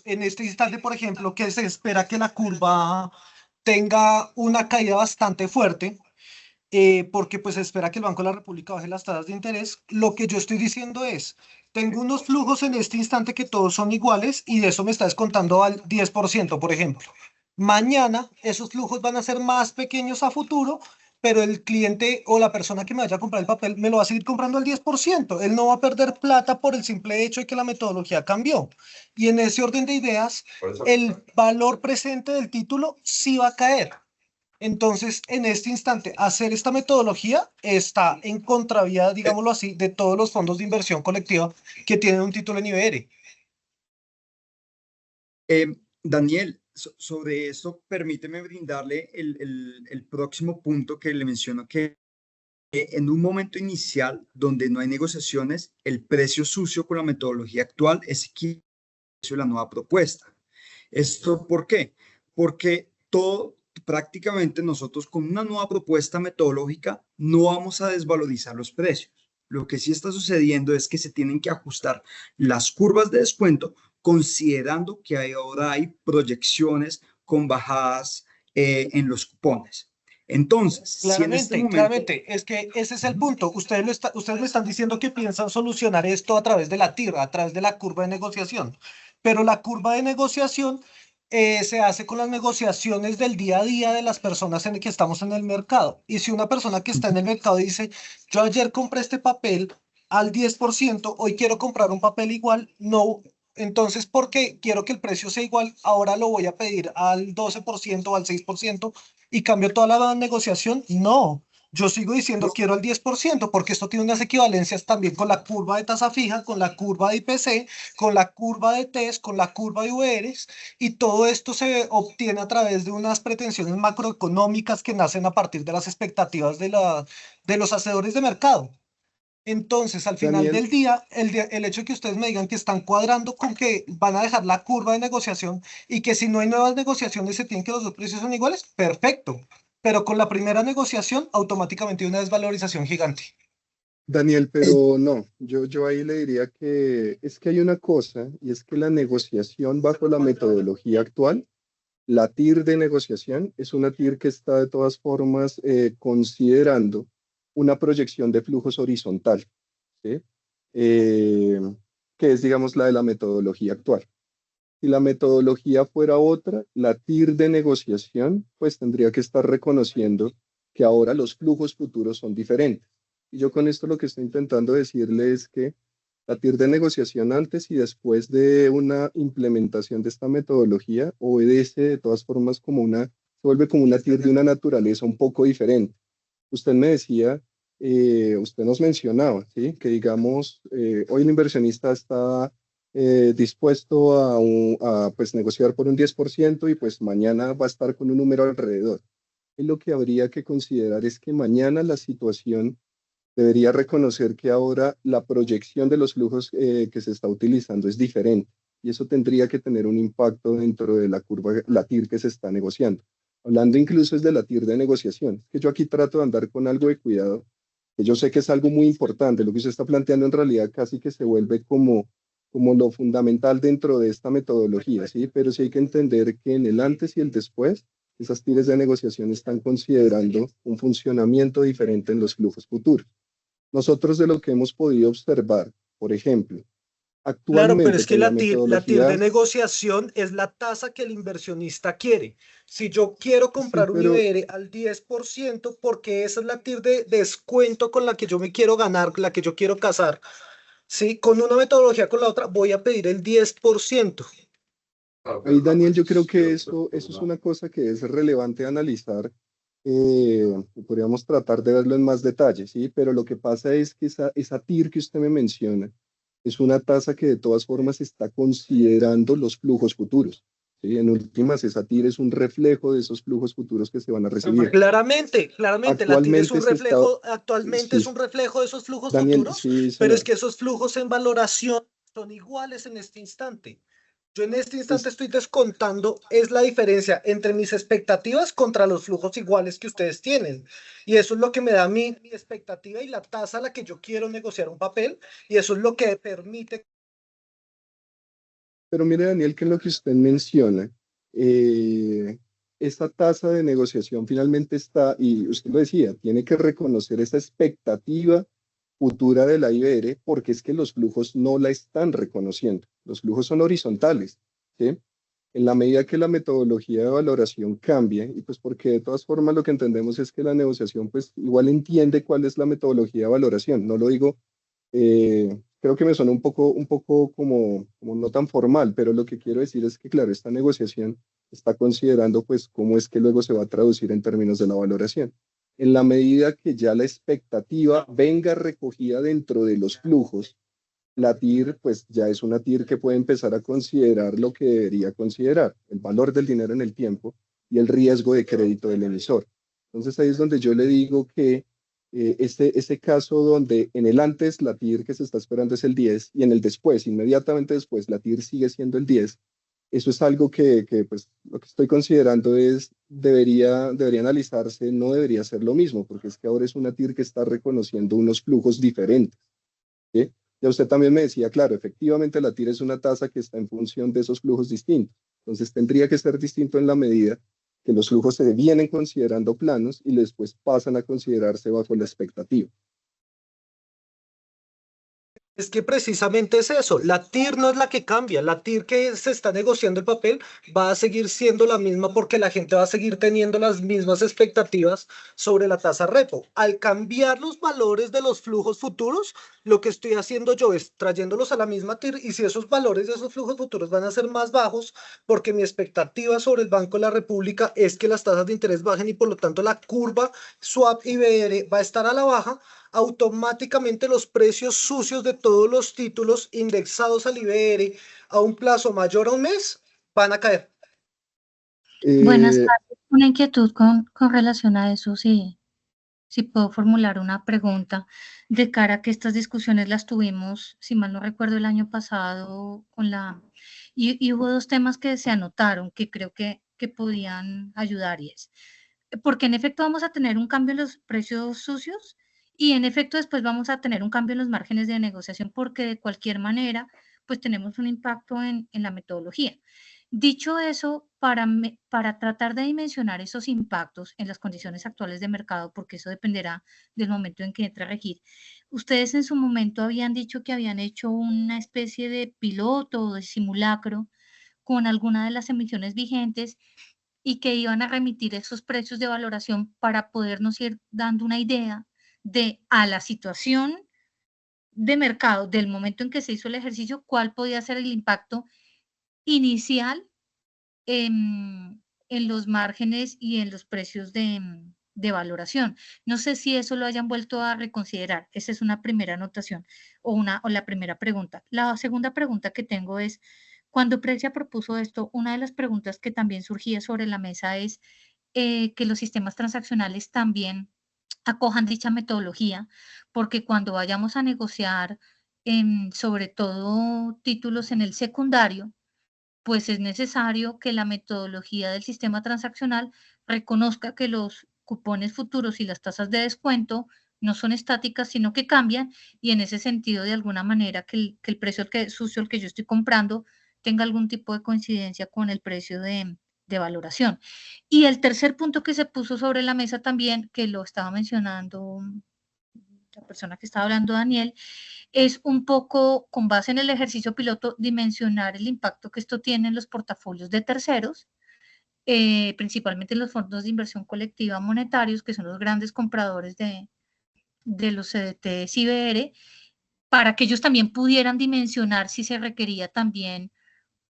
[SPEAKER 7] En este instante, por ejemplo, que se espera que la curva tenga una caída bastante fuerte, porque pues se espera que el Banco de la República baje las tasas de interés. Lo que yo estoy diciendo es, tengo unos flujos en este instante que todos son iguales y de eso me está descontando al 10%, por ejemplo. Mañana esos flujos van a ser más pequeños a futuro, pero el cliente o la persona que me vaya a comprar el papel me lo va a seguir comprando al 10%. Él no va a perder plata por el simple hecho de que la metodología cambió. Y en ese orden de ideas, el valor presente del título sí va a caer. Entonces, en este instante, hacer esta metodología está en contravía, digámoslo así, de todos los fondos de inversión colectiva que tienen un título en IBR.
[SPEAKER 1] Daniel, sobre esto, permíteme brindarle el próximo punto que le menciono, que en un momento inicial donde no hay negociaciones, el precio sucio con la metodología actual es equivalente al precio de la nueva propuesta. ¿Esto por qué? Porque prácticamente nosotros con una nueva propuesta metodológica no vamos a desvalorizar los precios. Lo que sí está sucediendo es que se tienen que ajustar las curvas de descuento considerando que ahora hay proyecciones con bajadas en los cupones. Entonces, si en este
[SPEAKER 7] Claramente,
[SPEAKER 1] momento...
[SPEAKER 7] claramente, es que ese es el punto. Ustedes me están diciendo que piensan solucionar esto a través de la TIR, a través de la curva de negociación. Pero la curva de negociación se hace con las negociaciones del día a día de las personas en el que estamos en el mercado. Y si una persona que está en el mercado dice, yo ayer compré este papel al 10%, hoy quiero comprar un papel igual, no. Entonces, porque quiero que el precio sea igual, ahora lo voy a pedir al 12% o al 6% y cambio toda la negociación. No, yo sigo diciendo quiero el 10% porque esto tiene unas equivalencias también con la curva de tasa fija, con la curva de IPC, con la curva de TES, con la curva de UERES, y todo esto se obtiene a través de unas pretensiones macroeconómicas que nacen a partir de las expectativas de los hacedores de mercado. Entonces, al final
[SPEAKER 4] Daniel,
[SPEAKER 7] del día, el hecho de que ustedes me digan que están cuadrando con que van a dejar la curva de negociación y que si no hay nuevas negociaciones se tienen que los dos precios son iguales, perfecto. Pero con la primera negociación, automáticamente hay una desvalorización gigante.
[SPEAKER 4] Daniel,
[SPEAKER 1] eh,
[SPEAKER 4] pero no, yo ahí le diría que es que hay una cosa y es que la negociación bajo la metodología actual, la TIR de negociación, es una TIR que está de todas formas considerando una proyección de flujos horizontal, ¿sí? Eh, que es, digamos, la de la metodología actual. Si la metodología fuera otra, la TIR de negociación, pues tendría que estar reconociendo que ahora los flujos futuros son diferentes. Y yo con esto lo que estoy intentando decirle es que la TIR de negociación antes y después de una implementación de esta metodología obedece de todas formas se vuelve como una TIR de una naturaleza un poco diferente. Usted me decía, usted nos mencionaba, ¿sí? Que digamos, hoy el inversionista está dispuesto a pues, negociar por un 10% y pues mañana va a estar con un número alrededor. Y lo que habría que considerar es que mañana la situación debería reconocer que ahora la proyección de los flujos que se está utilizando es diferente y eso tendría que tener un impacto dentro de la curva, la TIR que se está negociando. Hablando incluso es de la TIR de negociación, que yo aquí trato de andar con algo de cuidado, que yo sé que es algo muy importante, lo que usted está planteando en realidad casi que se vuelve como lo fundamental dentro de esta metodología, ¿sí? Pero sí hay que entender que en el antes y el después, esas TIRs de negociación están considerando un funcionamiento diferente en los flujos futuros. Nosotros de lo que hemos podido observar, por ejemplo,
[SPEAKER 7] Claro, pero es
[SPEAKER 4] actualmente
[SPEAKER 7] que
[SPEAKER 4] con la
[SPEAKER 7] la TIR de
[SPEAKER 4] metodología,
[SPEAKER 7] negociación es la tasa que el inversionista quiere. Si yo quiero
[SPEAKER 4] sí,
[SPEAKER 7] comprar un
[SPEAKER 4] pero,
[SPEAKER 7] IBR al 10%, porque esa es la TIR de descuento con la que yo me quiero ganar, la que yo quiero casar, ¿sí? Con una metodología, con la otra, voy a pedir el 10%.
[SPEAKER 4] ahí Daniel, yo creo que eso es una cosa que es relevante analizar. Podríamos tratar de verlo en más detalle, ¿sí? Pero lo que pasa es que esa TIR que usted me menciona es una tasa que de todas formas está considerando los flujos futuros, ¿sí? En últimas, esa TIR es un reflejo de esos flujos futuros que se van a recibir.
[SPEAKER 7] Claramente, claramente, la TIR es
[SPEAKER 4] Actualmente
[SPEAKER 7] un
[SPEAKER 4] se está,
[SPEAKER 7] reflejo, actualmente es
[SPEAKER 4] sí,
[SPEAKER 7] un reflejo de esos flujos
[SPEAKER 4] Daniel,
[SPEAKER 7] futuros,
[SPEAKER 4] sí,
[SPEAKER 7] pero es
[SPEAKER 4] señor.
[SPEAKER 7] que esos flujos en valoración son iguales en este instante. Yo en este instante
[SPEAKER 4] Pues,
[SPEAKER 7] estoy descontando, es la diferencia entre mis expectativas contra los flujos iguales que ustedes tienen. Y eso es lo que me da mi expectativa y la tasa a la que yo quiero negociar un papel. Y eso es lo que permite.
[SPEAKER 4] pero mire, Daniel, que lo que usted menciona, eh, esta tasa de negociación finalmente está, y usted lo decía, tiene que reconocer esa expectativa futura de la IBR porque es que los flujos no la están reconociendo. Los flujos son horizontales, ¿sí? En la medida que la metodología de valoración cambie, y pues porque de todas formas lo que entendemos es que la negociación pues igual entiende cuál es la metodología de valoración. No lo digo, creo que me suena un poco como no tan formal, pero lo que quiero decir es que claro, esta negociación está considerando pues cómo es que luego se va a traducir en términos de la valoración. En la medida que ya la expectativa venga recogida dentro de los flujos, la TIR, pues ya es una TIR que puede empezar a considerar lo que debería considerar, el valor del dinero en el tiempo y el riesgo de crédito del emisor. Entonces ahí es donde yo le digo que este caso donde en el antes la TIR que se está esperando es el 10 y en el después, inmediatamente después, la TIR sigue siendo el 10, eso es algo que pues lo que estoy considerando es debería analizarse, no debería ser lo mismo, porque es que ahora es una TIR que está reconociendo unos flujos diferentes. ¿Sí? Ya usted también me decía, claro, efectivamente la TIR es una tasa que está en función de esos flujos distintos. Entonces tendría que ser distinto en la medida que los flujos se vienen considerando planos y después pasan a considerarse bajo la expectativa.
[SPEAKER 7] Es que precisamente es eso, la TIR no es la que cambia, la TIR que se está negociando el papel va a seguir siendo la misma porque la gente va a seguir teniendo las mismas expectativas sobre la tasa repo. Al cambiar los valores de los flujos futuros, lo que estoy haciendo yo es trayéndolos a la misma TIR y si esos valores de esos flujos futuros van a ser más bajos porque mi expectativa sobre el Banco de la República es que las tasas de interés bajen y por lo tanto la curva swap IBR va a estar a la baja, automáticamente los precios sucios de todos los títulos indexados al IBR a un plazo mayor a un mes van a caer.
[SPEAKER 8] Buenas
[SPEAKER 4] Eh,
[SPEAKER 8] tardes. Una inquietud con relación a eso, si puedo formular una pregunta de cara a que estas discusiones las tuvimos, si mal no recuerdo, el año pasado y hubo dos temas que se anotaron que creo que podían ayudar y es, porque en efecto vamos a tener un cambio en los precios sucios y en efecto después vamos a tener un cambio en los márgenes de negociación porque de cualquier manera pues tenemos un impacto en la metodología. Dicho eso, para tratar de dimensionar esos impactos en las condiciones actuales de mercado, porque eso dependerá del momento en que entre a regir, ustedes en su momento habían dicho que habían hecho una especie de piloto o de simulacro con alguna de las emisiones vigentes y que iban a remitir esos precios de valoración para podernos ir dando una idea de a la situación de mercado del momento en que se hizo el ejercicio, cuál podía ser el impacto inicial en los márgenes y en los precios de valoración. No sé si eso lo hayan vuelto a reconsiderar. Esa es una primera anotación o la primera pregunta. La segunda pregunta que tengo es, cuando Precia propuso esto, una de las preguntas que también surgía sobre la mesa es que los sistemas transaccionales también acojan dicha metodología, porque cuando vayamos a negociar, sobre todo títulos en el secundario, pues es necesario que la metodología del sistema transaccional reconozca que los cupones futuros y las tasas de descuento no son estáticas, sino que cambian, y en ese sentido, de alguna manera, que el precio sucio al que yo estoy comprando tenga algún tipo de coincidencia con el precio de valoración. Y el tercer punto que se puso sobre la mesa también, que lo estaba mencionando la persona que estaba hablando, Daniel, es un poco, con base en el ejercicio piloto, dimensionar el impacto que esto tiene en los portafolios de terceros, principalmente en los fondos de inversión colectiva monetarios, que son los grandes compradores de los CDTs y BR, para que ellos también pudieran dimensionar si se requería también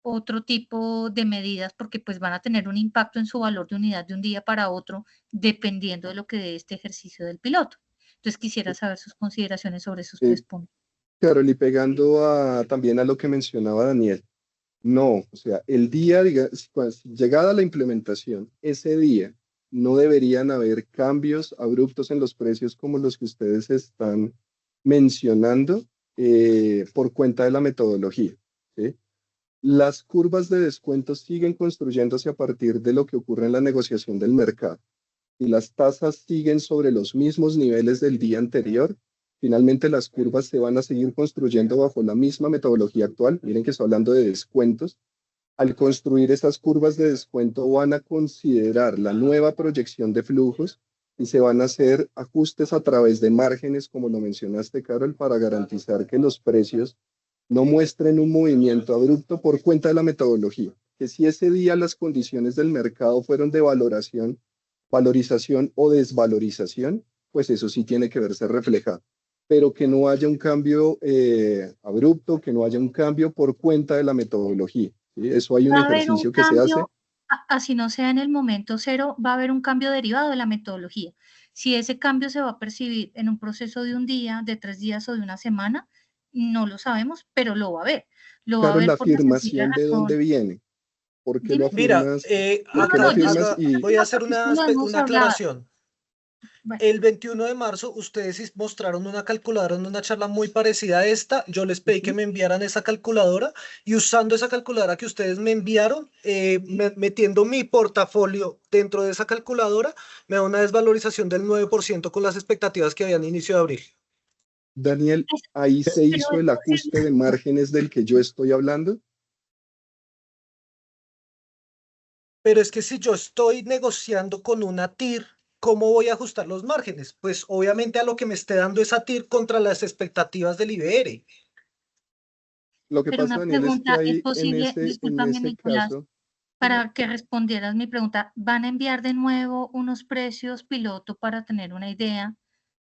[SPEAKER 8] otro tipo de medidas, porque pues van a tener un impacto en su valor de unidad de un día para otro, dependiendo de lo que dé este ejercicio del piloto. Entonces quisiera saber sus consideraciones sobre esos tres puntos.
[SPEAKER 4] Carol, y pegando también a lo que mencionaba Daniel, no, o sea, el día, llegada la implementación, ese día no deberían haber cambios abruptos en los precios como los que ustedes están mencionando por cuenta de la metodología, ¿sí? Las curvas de descuento siguen construyéndose a partir de lo que ocurre en la negociación del mercado. Y las tasas siguen sobre los mismos niveles del día anterior, finalmente las curvas se van a seguir construyendo bajo la misma metodología actual. Miren que estoy hablando de descuentos. Al construir esas curvas de descuento van a considerar la nueva proyección de flujos y se van a hacer ajustes a través de márgenes, como lo mencionaste, Carol, para garantizar que los precios no muestren un movimiento abrupto por cuenta de la metodología. Que si ese día las condiciones del mercado fueron de valorización o desvalorización, pues eso sí tiene que verse reflejado. Pero que no haya un cambio abrupto, que no haya un cambio por cuenta de la metodología. ¿Sí? Eso hay un ejercicio que se hace.
[SPEAKER 8] Así no sea en el momento cero, va a haber un cambio derivado de la metodología. Si ese cambio se va a percibir en un proceso de un día, de 3 días o de una semana, no lo sabemos, pero lo va a haber. Lo va a
[SPEAKER 4] Claro,
[SPEAKER 8] ver
[SPEAKER 4] la
[SPEAKER 8] por la
[SPEAKER 4] afirmación de
[SPEAKER 8] razón.
[SPEAKER 4] dónde viene. ¿Por qué lo
[SPEAKER 7] Mira,
[SPEAKER 4] afirmas? ¿Por qué lo afirmas?
[SPEAKER 7] voy a hacer una aclaración.
[SPEAKER 8] Bueno.
[SPEAKER 7] El 21 de marzo ustedes mostraron una calculadora en una charla muy parecida a esta. Yo les pedí que me enviaran esa calculadora y usando esa calculadora que ustedes me enviaron, metiendo mi portafolio dentro de esa calculadora, me da una desvalorización del 9% con las expectativas que habían inicio de abril.
[SPEAKER 4] Daniel, ahí se hizo el ajuste de márgenes del que yo estoy hablando.
[SPEAKER 7] Pero es que si yo estoy negociando con una TIR, ¿cómo voy a ajustar los márgenes? Pues obviamente a lo que me esté dando esa TIR contra las expectativas del IBR.
[SPEAKER 4] Lo que
[SPEAKER 8] Pero
[SPEAKER 4] pasa,
[SPEAKER 8] una
[SPEAKER 4] Daniel, es que
[SPEAKER 8] pregunta,
[SPEAKER 4] ahí
[SPEAKER 8] es posible,
[SPEAKER 4] en
[SPEAKER 8] discúlpame,
[SPEAKER 4] ese
[SPEAKER 8] Nicolás,
[SPEAKER 4] caso,
[SPEAKER 8] para que respondieras mi pregunta, ¿van a enviar de nuevo unos precios piloto para tener una idea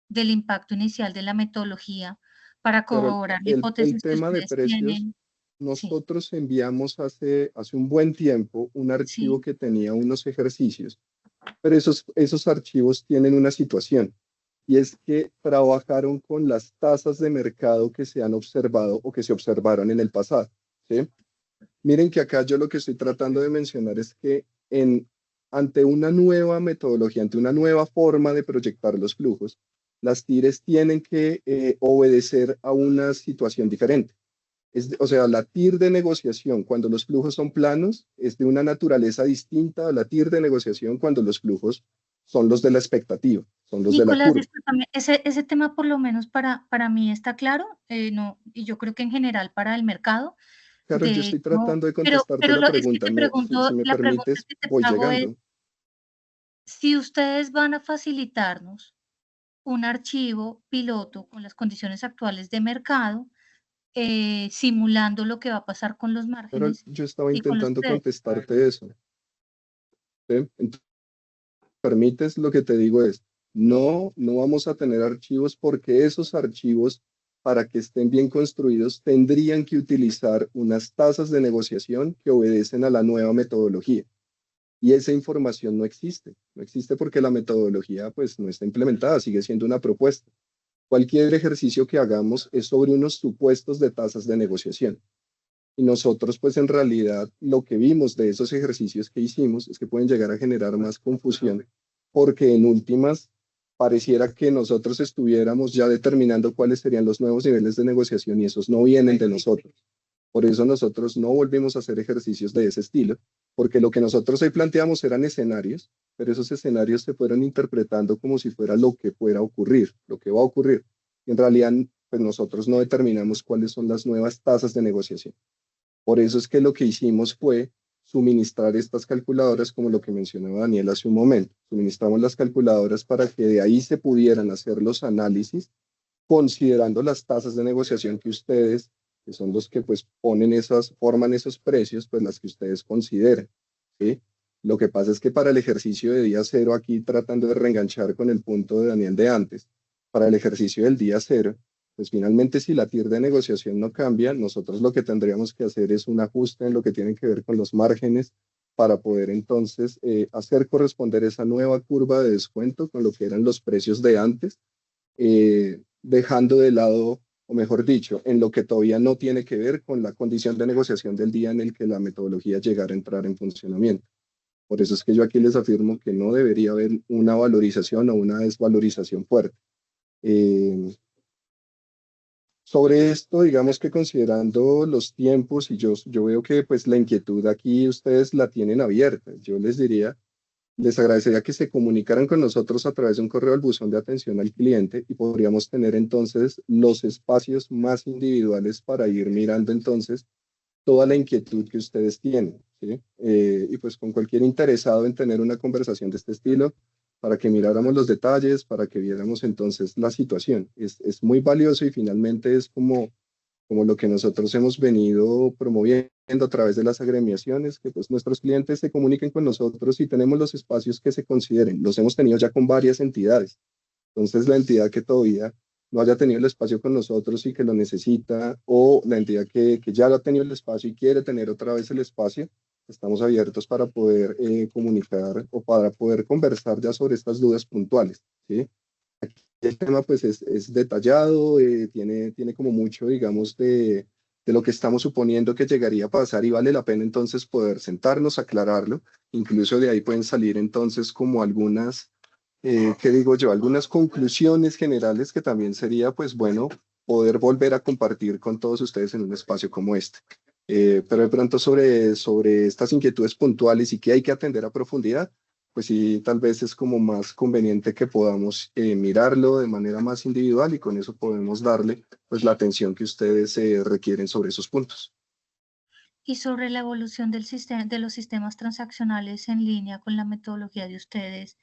[SPEAKER 8] del impacto inicial de la metodología, para
[SPEAKER 4] pero
[SPEAKER 8] corroborar la
[SPEAKER 4] el
[SPEAKER 8] hipótesis que
[SPEAKER 4] tema de
[SPEAKER 8] ustedes
[SPEAKER 4] precios,
[SPEAKER 8] tienen?
[SPEAKER 4] nosotros enviamos hace un buen tiempo un archivo
[SPEAKER 8] Sí.
[SPEAKER 4] que tenía unos ejercicios, pero esos archivos tienen una situación, y es que trabajaron con las tasas de mercado que se han observado o que se observaron en el pasado, ¿sí? Miren que acá yo lo que estoy tratando de mencionar es que ante una nueva metodología, ante una nueva forma de proyectar los flujos, las TIRs tienen que obedecer a una situación diferente. O sea, la TIR de negociación cuando los flujos son planos es de una naturaleza distinta a la TIR de negociación cuando los flujos son los de la expectativa, son los
[SPEAKER 8] Nicolás,
[SPEAKER 4] de la curva.
[SPEAKER 8] discúlpame, ese tema por lo menos para mí está claro, no, y yo creo que en general para el mercado.
[SPEAKER 4] Claro, yo
[SPEAKER 8] De
[SPEAKER 4] estoy
[SPEAKER 8] hecho,
[SPEAKER 4] tratando de
[SPEAKER 8] pero
[SPEAKER 4] contestarte la
[SPEAKER 8] es que
[SPEAKER 4] pregunta.
[SPEAKER 8] te pregunto,
[SPEAKER 4] Si me
[SPEAKER 8] la pregunta
[SPEAKER 4] permites,
[SPEAKER 8] que te
[SPEAKER 4] voy
[SPEAKER 8] hago es,
[SPEAKER 4] llegando.
[SPEAKER 8] si ustedes van a facilitarnos un archivo piloto con las condiciones actuales de mercado, simulando lo que va a pasar con los
[SPEAKER 4] Pero
[SPEAKER 8] márgenes
[SPEAKER 4] yo estaba
[SPEAKER 8] y con los
[SPEAKER 4] intentando
[SPEAKER 8] precios.
[SPEAKER 4] contestarte eso. ¿Sí? Entonces, permites, lo que te digo es, no vamos a tener archivos porque esos archivos, para que estén bien construidos, tendrían que utilizar unas tasas de negociación que obedecen a la nueva metodología. Y esa información no existe. No existe porque la metodología pues no está implementada, sigue siendo una propuesta. Cualquier ejercicio que hagamos es sobre unos supuestos de tasas de negociación. Y nosotros pues en realidad lo que vimos de esos ejercicios que hicimos es que pueden llegar a generar más confusión porque en últimas pareciera que nosotros estuviéramos ya determinando cuáles serían los nuevos niveles de negociación y esos no vienen de nosotros. Por eso nosotros no volvimos a hacer ejercicios de ese estilo, porque lo que nosotros ahí planteamos eran escenarios, pero esos escenarios se fueron interpretando como si fuera lo que fuera a ocurrir, lo que va a ocurrir. Y en realidad, pues nosotros no determinamos cuáles son las nuevas tasas de negociación. Por eso es que lo que hicimos fue suministrar estas calculadoras, como lo que mencionaba Daniel hace un momento. Suministramos las calculadoras para que de ahí se pudieran hacer los análisis, considerando las tasas de negociación que ustedes, que son los que pues forman esos precios, pues las que ustedes consideren, ¿sí? Lo que pasa es que para el ejercicio de día cero, aquí tratando de reenganchar con el punto de Daniel de antes, para el ejercicio del día cero, pues finalmente si la TIR de negociación no cambia, nosotros lo que tendríamos que hacer es un ajuste en lo que tiene que ver con los márgenes para poder entonces hacer corresponder esa nueva curva de descuento con lo que eran los precios de antes, dejando de lado, o mejor dicho, en lo que todavía no tiene que ver con la condición de negociación del día en el que la metodología llegara a entrar en funcionamiento. Por eso es que yo aquí les afirmo que no debería haber una valorización o una desvalorización fuerte. Sobre esto, digamos que considerando los tiempos, y yo veo que pues la inquietud aquí ustedes la tienen abierta, yo les diría, les agradecería que se comunicaran con nosotros a través de un correo al buzón de atención al cliente y podríamos tener entonces los espacios más individuales para ir mirando entonces toda la inquietud que ustedes tienen, ¿sí? Y pues con cualquier interesado en tener una conversación de este estilo, para que miráramos los detalles, para que viéramos entonces la situación. Es muy valioso y finalmente es como lo que nosotros hemos venido promoviendo a través de las agremiaciones, que pues nuestros clientes se comuniquen con nosotros y tenemos los espacios que se consideren. Los hemos tenido ya con varias entidades. Entonces la entidad que todavía no haya tenido el espacio con nosotros y que lo necesita, o la entidad que ya lo ha tenido el espacio y quiere tener otra vez el espacio, estamos abiertos para poder comunicar o para poder conversar ya sobre estas dudas puntuales, ¿sí? Aquí el tema pues es detallado, tiene como mucho, digamos, de lo que estamos suponiendo que llegaría a pasar y vale la pena entonces poder sentarnos, aclararlo. Incluso de ahí pueden salir entonces como algunas, ¿qué digo yo? Algunas conclusiones generales que también sería pues bueno poder volver a compartir con todos ustedes en un espacio como este. Pero de pronto sobre estas inquietudes puntuales y que hay que atender a profundidad, pues sí, tal vez es como más conveniente que podamos mirarlo de manera más individual y con eso podemos darle pues la atención que ustedes requieren sobre esos puntos.
[SPEAKER 8] Y sobre la evolución del sistema, de los sistemas transaccionales en línea con la metodología de ustedes,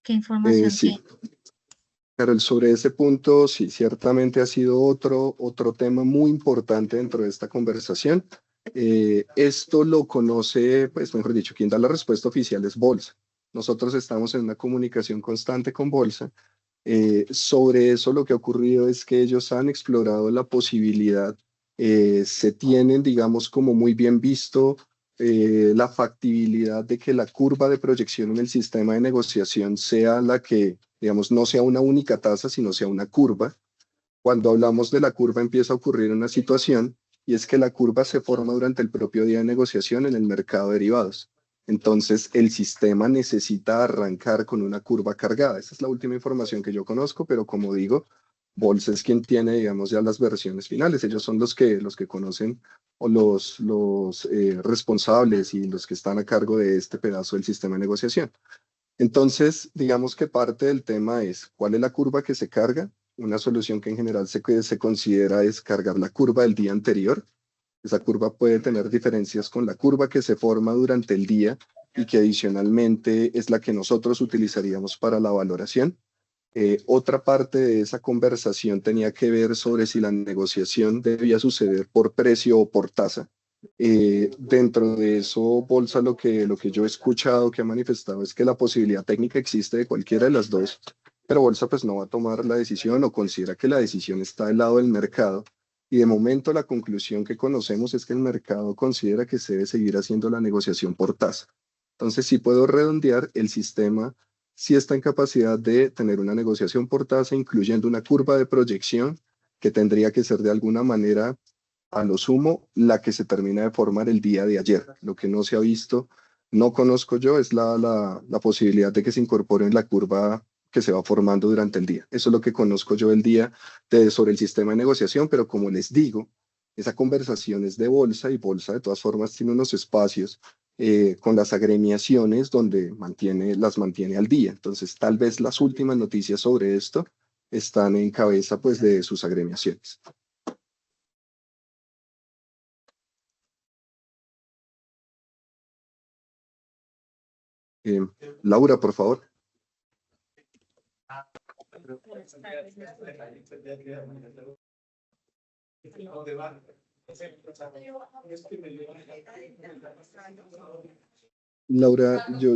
[SPEAKER 8] ¿qué información
[SPEAKER 4] sí.
[SPEAKER 8] tiene?
[SPEAKER 4] Carol, sobre ese punto, sí, ciertamente ha sido otro tema muy importante dentro de esta conversación. Esto lo conoce, pues mejor dicho, quien da la respuesta oficial es Bolsa. Nosotros estamos en una comunicación constante con Bolsa. Sobre eso lo que ha ocurrido es que ellos han explorado la posibilidad, se tienen, digamos, como muy bien visto la factibilidad de que la curva de proyección en el sistema de negociación sea la que, digamos, no sea una única tasa, sino sea una curva. Cuando hablamos de la curva empieza a ocurrir una situación y es que la curva se forma durante el propio día de negociación en el mercado de derivados. Entonces, el sistema necesita arrancar con una curva cargada. Esa es la última información que yo conozco, pero como digo, Bolsa es quien tiene, digamos, ya las versiones finales. Ellos son los que conocen o los responsables y los que están a cargo de este pedazo del sistema de negociación. Entonces, digamos que parte del tema es cuál es la curva que se carga. Una solución que en general se considera es cargar la curva del día anterior. Esa curva puede tener diferencias con la curva que se forma durante el día y que adicionalmente es la que nosotros utilizaríamos para la valoración. Otra parte de esa conversación tenía que ver sobre si la negociación debía suceder por precio o por tasa. Dentro de eso, Bolsa, lo que yo he escuchado que ha manifestado es que la posibilidad técnica existe de cualquiera de las dos, pero Bolsa pues no va a tomar la decisión o considera que la decisión está del lado del mercado. Y de momento la conclusión que conocemos es que el mercado considera que se debe seguir haciendo la negociación por tasa. Entonces, si puedo redondear, el sistema sí está en capacidad de tener una negociación por tasa, incluyendo una curva de proyección que tendría que ser de alguna manera, a lo sumo, la que se termina de formar el día de ayer. Lo que no se ha visto, no conozco yo, es la posibilidad de que se incorpore en la curva que se va formando durante el día. Eso es lo que conozco yo el día sobre el sistema de negociación, pero como les digo, esa conversación es de bolsa y bolsa de todas formas tiene unos espacios con las agremiaciones donde las mantiene al día. Entonces, tal vez las últimas noticias sobre esto están en cabeza pues de sus agremiaciones. Laura, por favor. Laura, yo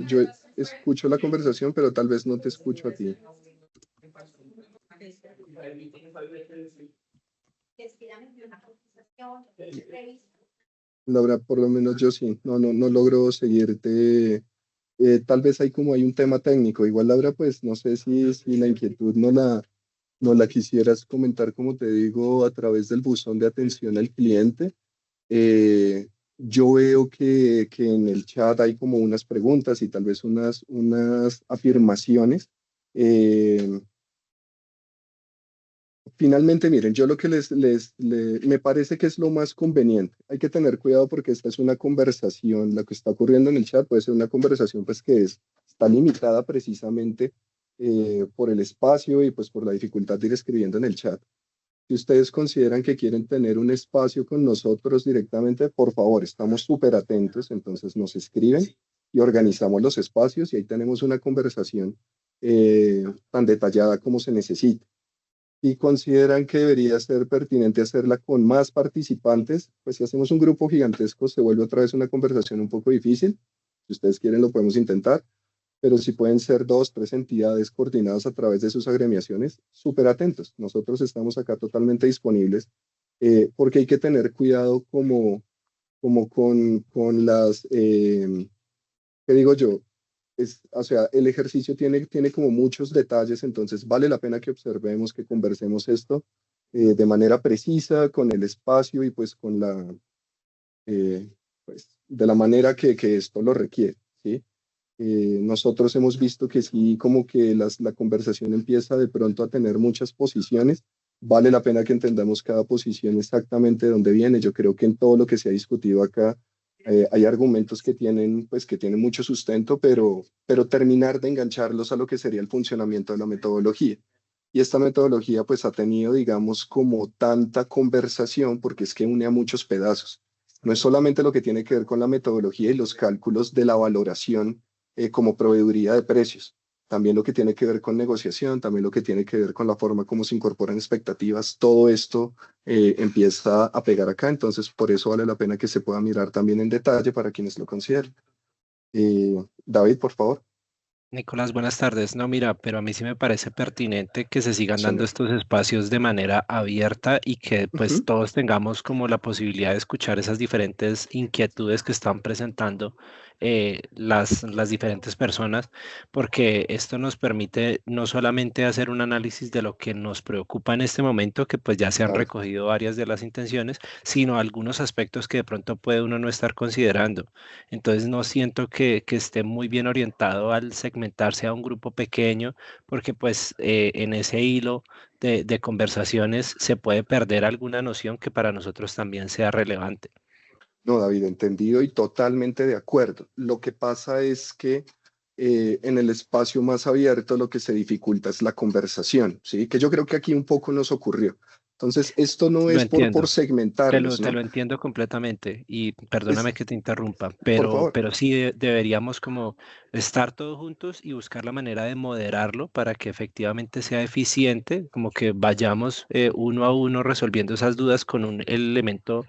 [SPEAKER 4] escucho la conversación, pero tal vez no te escucho a ti. Laura, por lo menos yo sí, no logro seguirte. Tal vez hay un tema técnico. Igual, Laura, pues no sé si la inquietud no la quisieras comentar, como te digo, a través del buzón de atención al cliente. Yo veo que en el chat hay como unas preguntas y tal vez unas afirmaciones. Finalmente, miren, yo lo que me parece que es lo más conveniente. Hay que tener cuidado porque esta es una conversación, lo que está ocurriendo en el chat puede ser una conversación pues que está limitada precisamente por el espacio y pues por la dificultad de ir escribiendo en el chat. Si ustedes consideran que quieren tener un espacio con nosotros directamente, por favor, estamos súper atentos, entonces nos escriben y organizamos los espacios y ahí tenemos una conversación tan detallada como se necesita. Y consideran que debería ser pertinente hacerla con más participantes, pues si hacemos un grupo gigantesco se vuelve otra vez una conversación un poco difícil. Si ustedes quieren lo podemos intentar, pero si pueden ser 2, 3 entidades coordinadas a través de sus agremiaciones, súper atentos. Nosotros estamos acá totalmente disponibles porque hay que tener cuidado como con las, ¿qué digo yo? O sea, el ejercicio tiene como muchos detalles, entonces vale la pena que observemos, que conversemos esto de manera precisa, con el espacio y pues con pues, de la manera que esto lo requiere, ¿sí? Nosotros hemos visto que sí, como que la conversación empieza de pronto a tener muchas posiciones. Vale la pena que entendamos cada posición exactamente de dónde viene. Yo creo que en todo lo que se ha discutido acá hay argumentos que tienen mucho sustento, pero terminar de engancharlos a lo que sería el funcionamiento de la metodología. Y esta metodología pues ha tenido, digamos, como tanta conversación porque es que une a muchos pedazos. No es solamente lo que tiene que ver con la metodología y los cálculos de la valoración como proveeduría de precios. También lo que tiene que ver con negociación, también lo que tiene que ver con la forma como se incorporan expectativas, todo esto empieza a pegar acá, entonces por eso vale la pena que se pueda mirar también en detalle para quienes lo consideren. David, por favor.
[SPEAKER 9] Nicolás, buenas tardes. No, mira, pero a mí sí me parece pertinente que se sigan dando estos espacios de manera abierta y que pues todos tengamos como la posibilidad de escuchar esas diferentes inquietudes que están presentando las diferentes personas, porque esto nos permite no solamente hacer un análisis de lo que nos preocupa en este momento, que pues ya se han recogido varias de las intenciones, sino algunos aspectos que de pronto puede uno no estar considerando. Entonces no siento que esté muy bien orientado al segmentarse a un grupo pequeño, porque pues en ese hilo de conversaciones se puede perder alguna noción que para nosotros también sea relevante.
[SPEAKER 4] No, David, entendido y totalmente de acuerdo. Lo que pasa es que en el espacio más abierto lo que se dificulta es la conversación, ¿sí? Que yo creo que aquí un poco nos ocurrió. Entonces, esto no es por segmentarlos,
[SPEAKER 9] Te lo entiendo completamente y perdóname que te interrumpa, pero sí deberíamos como estar todos juntos y buscar la manera de moderarlo para que efectivamente sea eficiente, como que vayamos uno a uno resolviendo esas dudas con un elemento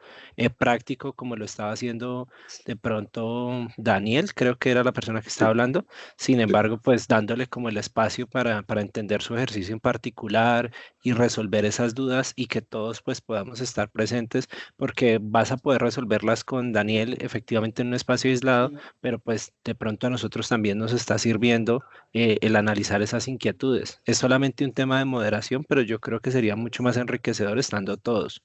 [SPEAKER 9] práctico, como lo estaba haciendo de pronto Daniel, creo que era la persona que estaba hablando. Sin embargo, pues dándole como el espacio para entender su ejercicio en particular y resolver esas dudas y que todos pues podamos estar presentes, porque vas a poder resolverlas con Daniel efectivamente en un espacio aislado, pero pues de pronto a nosotros también nos está sirviendo el analizar esas inquietudes. Es solamente un tema de moderación, pero yo creo que sería mucho más enriquecedor estando todos.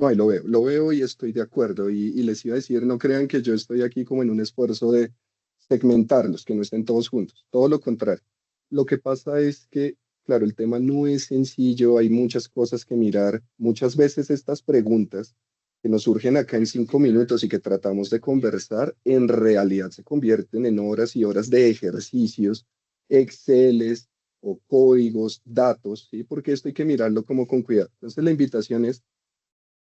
[SPEAKER 4] No, y lo veo y estoy de acuerdo. Y les iba a decir, no crean que yo estoy aquí como en un esfuerzo de segmentarlos, que no estén todos juntos. Todo lo contrario. Lo que pasa es que, claro, el tema no es sencillo, hay muchas cosas que mirar. Muchas veces estas preguntas que nos surgen acá en 5 minutos y que tratamos de conversar, en realidad se convierten en horas y horas de ejercicios, Exceles o códigos, datos, ¿sí? Porque esto hay que mirarlo como con cuidado. Entonces la invitación es,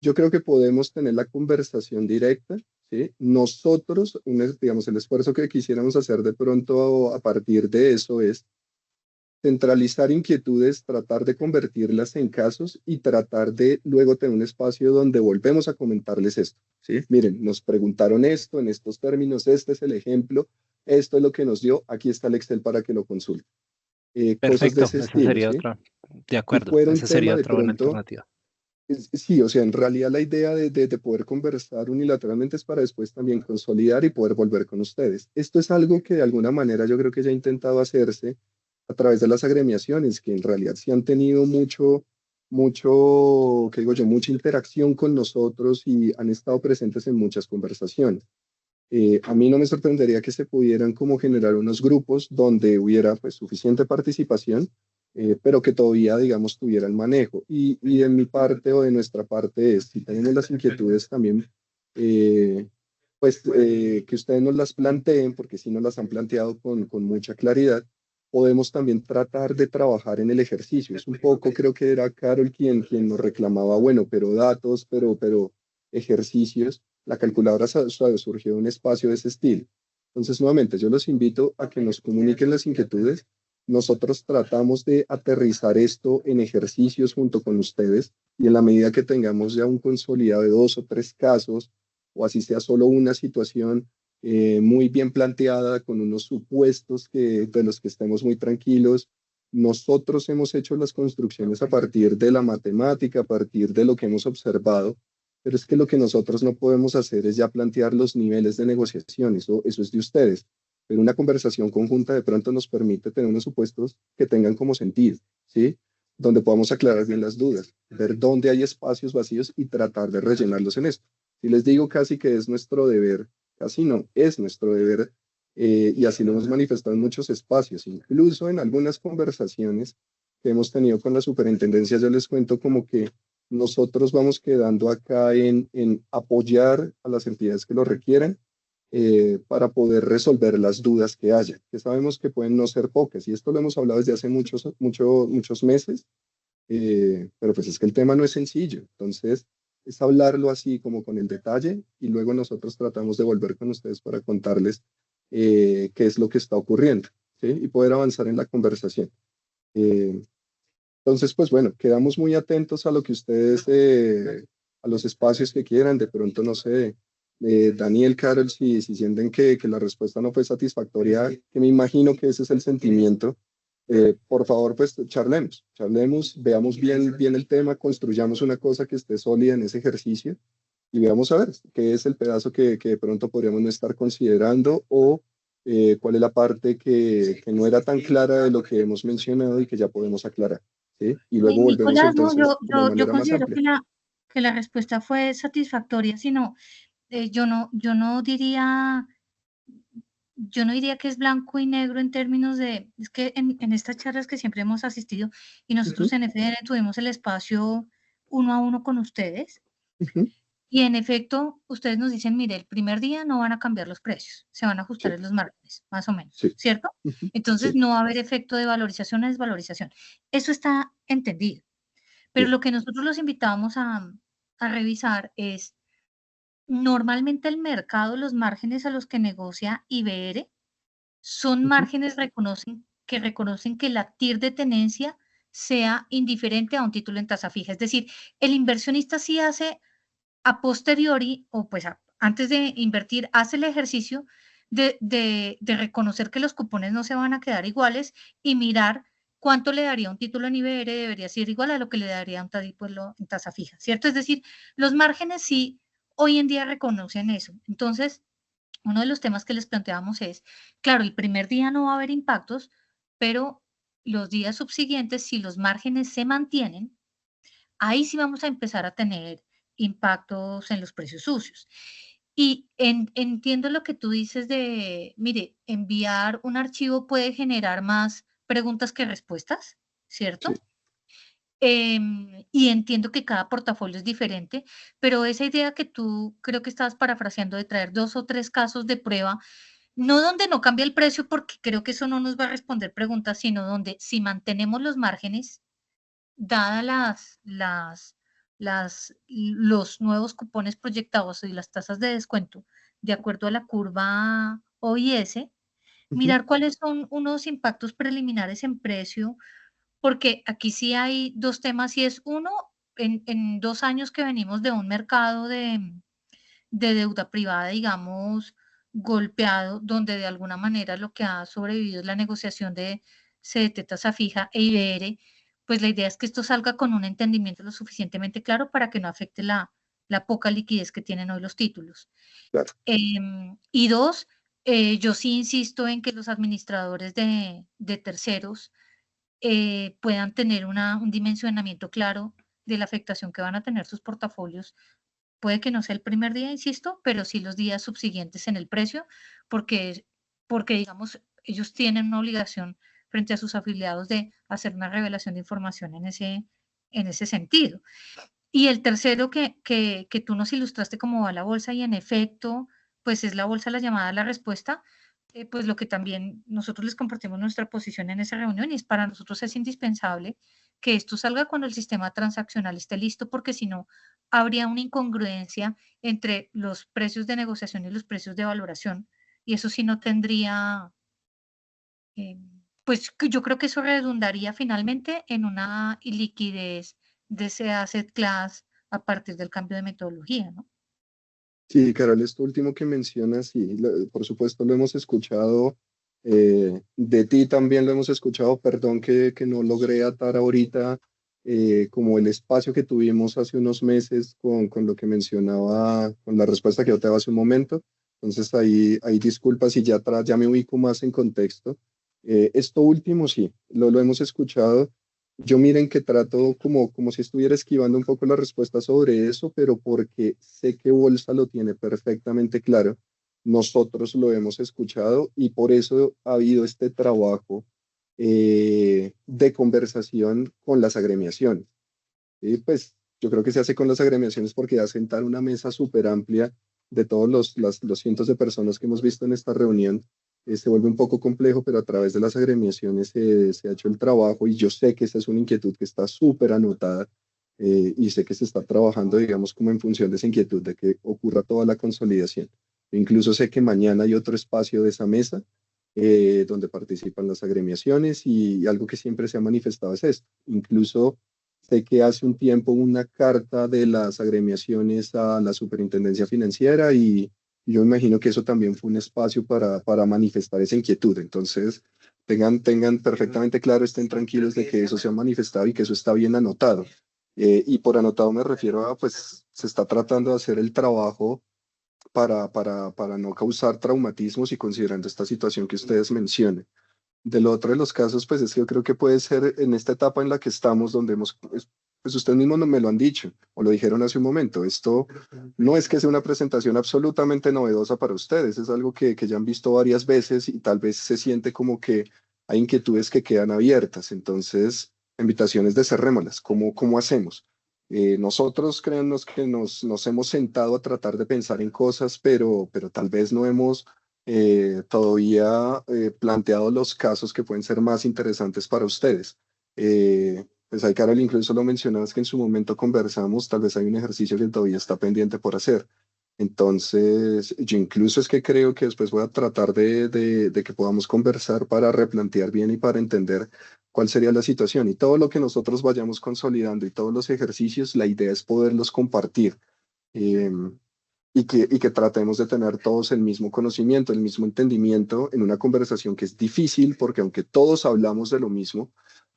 [SPEAKER 4] yo creo que podemos tener la conversación directa, ¿sí? Nosotros, digamos, el esfuerzo que quisiéramos hacer de pronto a partir de eso es centralizar inquietudes, tratar de convertirlas en casos y tratar de luego tener un espacio donde volvemos a comentarles esto, ¿sí? Miren, nos preguntaron esto en estos términos, este es el ejemplo, esto es lo que nos dio, aquí está el Excel para que lo consulte. Cosas de
[SPEAKER 9] Perfecto,
[SPEAKER 4] ese
[SPEAKER 9] esa
[SPEAKER 4] estilo,
[SPEAKER 9] sería
[SPEAKER 4] ¿sí?
[SPEAKER 9] otra, de
[SPEAKER 4] Y
[SPEAKER 9] acuerdo,
[SPEAKER 4] fuera un
[SPEAKER 9] esa
[SPEAKER 4] tema
[SPEAKER 9] sería
[SPEAKER 4] de
[SPEAKER 9] otra buena
[SPEAKER 4] pronto,
[SPEAKER 9] alternativa.
[SPEAKER 4] sí, o sea, en realidad la idea de poder conversar unilateralmente es para después también consolidar y poder volver con ustedes. Esto es algo que de alguna manera yo creo que ya ha intentado hacerse a través de las agremiaciones, que en realidad sí han tenido ¿qué digo yo? Mucha interacción con nosotros y han estado presentes en muchas conversaciones. A mí no me sorprendería que se pudieran como generar unos grupos donde hubiera pues suficiente participación, pero que todavía, digamos, tuviera el manejo. Y de mi parte o de nuestra parte es, si tenemos las inquietudes también, que ustedes nos las planteen, porque si nos las han planteado con mucha claridad, podemos también tratar de trabajar en el ejercicio. Es un poco, creo que era Carol quien nos reclamaba, bueno, pero datos, pero ejercicios. La calculadora surgió de un espacio de ese estilo. Entonces, nuevamente, yo los invito a que nos comuniquen las inquietudes. Nosotros tratamos de aterrizar esto en ejercicios junto con ustedes y en la medida que tengamos ya un consolidado de 2 o 3 casos, o así sea solo una situación muy bien planteada, con unos supuestos de los que estemos muy tranquilos. Nosotros hemos hecho las construcciones a partir de la matemática, a partir de lo que hemos observado, pero es que lo que nosotros no podemos hacer es ya plantear los niveles de negociación, eso es de ustedes. Pero una conversación conjunta de pronto nos permite tener unos supuestos que tengan como sentido, ¿sí? Donde podamos aclarar bien las dudas, ver dónde hay espacios vacíos y tratar de rellenarlos en esto. Si les digo casi que es nuestro deber, casi no, es nuestro deber, y así lo hemos manifestado en muchos espacios, incluso en algunas conversaciones que hemos tenido con la superintendencia, yo les cuento como que nosotros vamos quedando acá en apoyar a las entidades que lo requieran, para poder resolver las dudas que haya, que sabemos que pueden no ser pocas, y esto lo hemos hablado desde hace muchos meses, pero pues es que el tema no es sencillo, entonces es hablarlo así como con el detalle y luego nosotros tratamos de volver con ustedes para contarles qué es lo que está ocurriendo, ¿sí? Y poder avanzar en la conversación. Entonces, pues bueno, quedamos muy atentos a lo que ustedes, a los espacios que quieran, de pronto, no sé, Daniel, Carol, si sienten que la respuesta no fue satisfactoria, que me imagino que ese es el sentimiento, por favor, pues charlemos, veamos bien el tema, construyamos una cosa que esté sólida en ese ejercicio y veamos a ver qué es el pedazo que de pronto podríamos no estar considerando o cuál es la parte que no era tan clara de lo que hemos mencionado y que ya podemos aclarar, ¿sí? Y luego volvemos
[SPEAKER 8] Nicolás, no,
[SPEAKER 4] entonces de
[SPEAKER 8] yo
[SPEAKER 4] manera más
[SPEAKER 8] considero
[SPEAKER 4] amplia.
[SPEAKER 8] que la respuesta fue satisfactoria, sino yo no diría que es blanco y negro en términos de, es que en estas charlas que siempre hemos asistido y nosotros en FDN tuvimos el espacio 1 a 1 con ustedes y en efecto ustedes nos dicen, mire, el primer día no van a cambiar los precios, se van a ajustar en los márgenes, más o menos, ¿cierto? Entonces no va a haber efecto de valorización o desvalorización. Eso está entendido. Pero lo que nosotros los invitábamos a revisar es, normalmente el mercado, los márgenes a los que negocia IBR son márgenes que reconocen que la TIR de tenencia sea indiferente a un título en tasa fija. Es decir, el inversionista sí hace a posteriori, o pues antes de invertir, hace el ejercicio de reconocer que los cupones no se van a quedar iguales y mirar cuánto le daría un título en IBR, debería ser igual a lo que le daría un título en tasa fija, ¿cierto? Es decir, los márgenes sí hoy en día reconocen eso. Entonces, uno de los temas que les planteamos es, claro, el primer día no va a haber impactos, pero los días subsiguientes, si los márgenes se mantienen, ahí sí vamos a empezar a tener impactos en los precios sucios. Y entiendo lo que tú dices de, mire, enviar un archivo puede generar más preguntas que respuestas, ¿cierto?
[SPEAKER 4] Sí.
[SPEAKER 8] Y entiendo que cada portafolio es diferente, pero esa idea que tú creo que estabas parafraseando de traer 2 o 3 casos de prueba, no donde no cambia el precio, porque creo que eso no nos va a responder preguntas, sino donde si mantenemos los márgenes, dadas los nuevos cupones proyectados y las tasas de descuento, de acuerdo a la curva OIS, mirar cuáles son unos impactos preliminares en precio, porque aquí sí hay 2 temas, y es uno, en 2 años que venimos de un mercado de deuda privada, digamos, golpeado, donde de alguna manera lo que ha sobrevivido es la negociación de CDT tasa fija e IBR, pues la idea es que esto salga con un entendimiento lo suficientemente claro para que no afecte la poca liquidez que tienen hoy los títulos.
[SPEAKER 4] Claro.
[SPEAKER 8] Y 2, yo sí insisto en que los administradores de terceros puedan tener un dimensionamiento claro de la afectación que van a tener sus portafolios. Puede que no sea el primer día, insisto, pero sí los días subsiguientes en el precio, porque digamos, ellos tienen una obligación frente a sus afiliados de hacer una revelación de información en ese sentido. Y el tercero que tú nos ilustraste cómo va la bolsa, y en efecto, pues es la bolsa la llamada a la respuesta, pues lo que también nosotros les compartimos nuestra posición en esa reunión, y es para nosotros es indispensable que esto salga cuando el sistema transaccional esté listo, porque si no, habría una incongruencia entre los precios de negociación y los precios de valoración, y eso sí no tendría, pues yo creo que eso redundaría finalmente en una iliquidez de ese asset class a partir del cambio de metodología, ¿no?
[SPEAKER 4] Sí, Carol, esto último que mencionas, sí, por supuesto lo hemos escuchado, de ti también lo hemos escuchado, perdón que no logré atar ahorita como el espacio que tuvimos hace unos meses con lo que mencionaba, con la respuesta que yo te daba hace un momento, entonces ahí disculpas y ya me ubico más en contexto. Esto último sí, lo hemos escuchado. Yo miren que trato como si estuviera esquivando un poco la respuesta sobre eso, pero porque sé que Bolsa lo tiene perfectamente claro. Nosotros lo hemos escuchado y por eso ha habido este trabajo de conversación con las agremiaciones. Y pues yo creo que se hace con las agremiaciones porque da sentar una mesa súper amplia de todos los cientos de personas que hemos visto en esta reunión. Se vuelve un poco complejo, pero a través de las agremiaciones se ha hecho el trabajo y yo sé que esta es una inquietud que está súper anotada y sé que se está trabajando, digamos, como en función de esa inquietud de que ocurra toda la consolidación. Incluso sé que mañana hay otro espacio de esa mesa donde participan las agremiaciones y algo que siempre se ha manifestado es esto. Incluso sé que hace un tiempo una carta de las agremiaciones a la Superintendencia Financiera y yo imagino que eso también fue un espacio para manifestar esa inquietud. Entonces, tengan perfectamente claro, estén tranquilos de que eso se ha manifestado y que eso está bien anotado. Y por anotado me refiero a, pues, se está tratando de hacer el trabajo para no causar traumatismos y considerando esta situación que ustedes mencionan. Del otro de los casos, pues es que yo creo que puede ser en esta etapa en la que estamos, donde pues ustedes mismos me lo han dicho, o lo dijeron hace un momento, esto no es que sea una presentación absolutamente novedosa para ustedes, es algo que ya han visto varias veces y tal vez se siente como que hay inquietudes que quedan abiertas, entonces, invitaciones de cerrémoslas, ¿cómo hacemos? Nosotros créannos que nos hemos sentado a tratar de pensar en cosas, pero tal vez no hemos todavía planteado los casos que pueden ser más interesantes para ustedes. Pues ahí, Carol, incluso lo mencionabas que en su momento conversamos, tal vez hay un ejercicio que todavía está pendiente por hacer. Entonces, yo incluso es que creo que después voy a tratar de que podamos conversar para replantear bien y para entender cuál sería la situación. Y todo lo que nosotros vayamos consolidando y todos los ejercicios, la idea es poderlos compartir. Y que tratemos de tener todos el mismo conocimiento, el mismo entendimiento en una conversación que es difícil, porque aunque todos hablamos de lo mismo,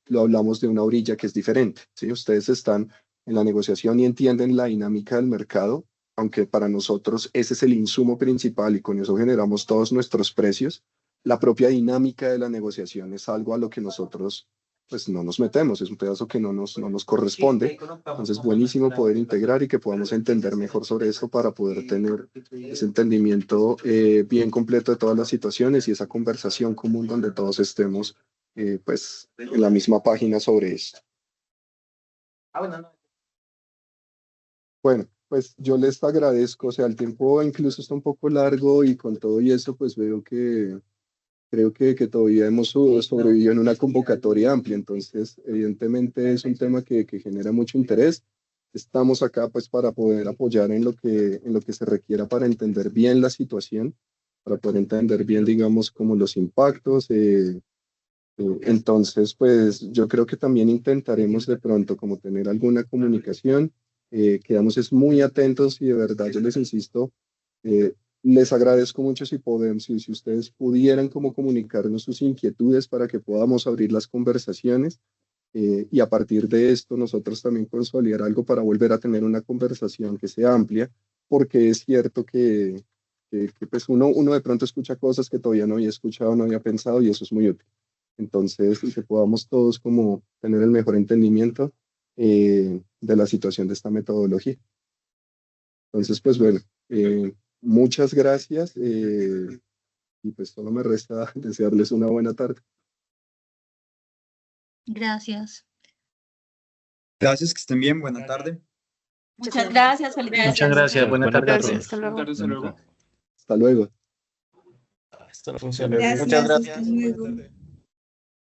[SPEAKER 4] lo hablamos de una orilla que es diferente, ¿sí? Ustedes están en la negociación y entienden la dinámica del mercado, aunque para nosotros ese es el insumo principal y con eso generamos todos nuestros precios. La propia dinámica de la negociación es algo a lo que nosotros pues no nos metemos, es un pedazo que no nos corresponde. Entonces, buenísimo poder integrar y que podamos entender mejor sobre eso para poder tener ese entendimiento bien completo de todas las situaciones y esa conversación común donde todos estemos pues en la misma página sobre esto. Bueno, pues yo les agradezco, o sea, el tiempo incluso está un poco largo y con todo y eso, pues veo que creo que todavía hemos sobrevivido en una convocatoria amplia, entonces evidentemente es un tema que genera mucho interés. Estamos acá pues para poder apoyar en lo que se requiera para entender bien la situación, para poder entender bien, digamos, como los impactos. Entonces, pues yo creo que también intentaremos de pronto como tener alguna comunicación. Quedamos es muy atentos y de verdad yo les insisto, les agradezco mucho si podemos, si ustedes pudieran como comunicarnos sus inquietudes para que podamos abrir las conversaciones y a partir de esto nosotros también consolidar algo para volver a tener una conversación que sea amplia, porque es cierto que pues uno de pronto escucha cosas que todavía no había escuchado, no había pensado y eso es muy útil. Entonces, que podamos todos como tener el mejor entendimiento de la situación de esta metodología. Entonces, pues bueno, muchas gracias y pues solo me resta desearles una buena tarde.
[SPEAKER 8] Gracias.
[SPEAKER 1] Gracias, que estén bien. Buena tarde.
[SPEAKER 10] Muchas gracias, felicidades.
[SPEAKER 9] Muchas gracias, buena tarde a todos.
[SPEAKER 5] Hasta luego.
[SPEAKER 4] Hasta luego.
[SPEAKER 2] Esto no funciona.
[SPEAKER 10] Gracias,
[SPEAKER 2] Muchas
[SPEAKER 10] hasta
[SPEAKER 2] gracias.
[SPEAKER 10] luego.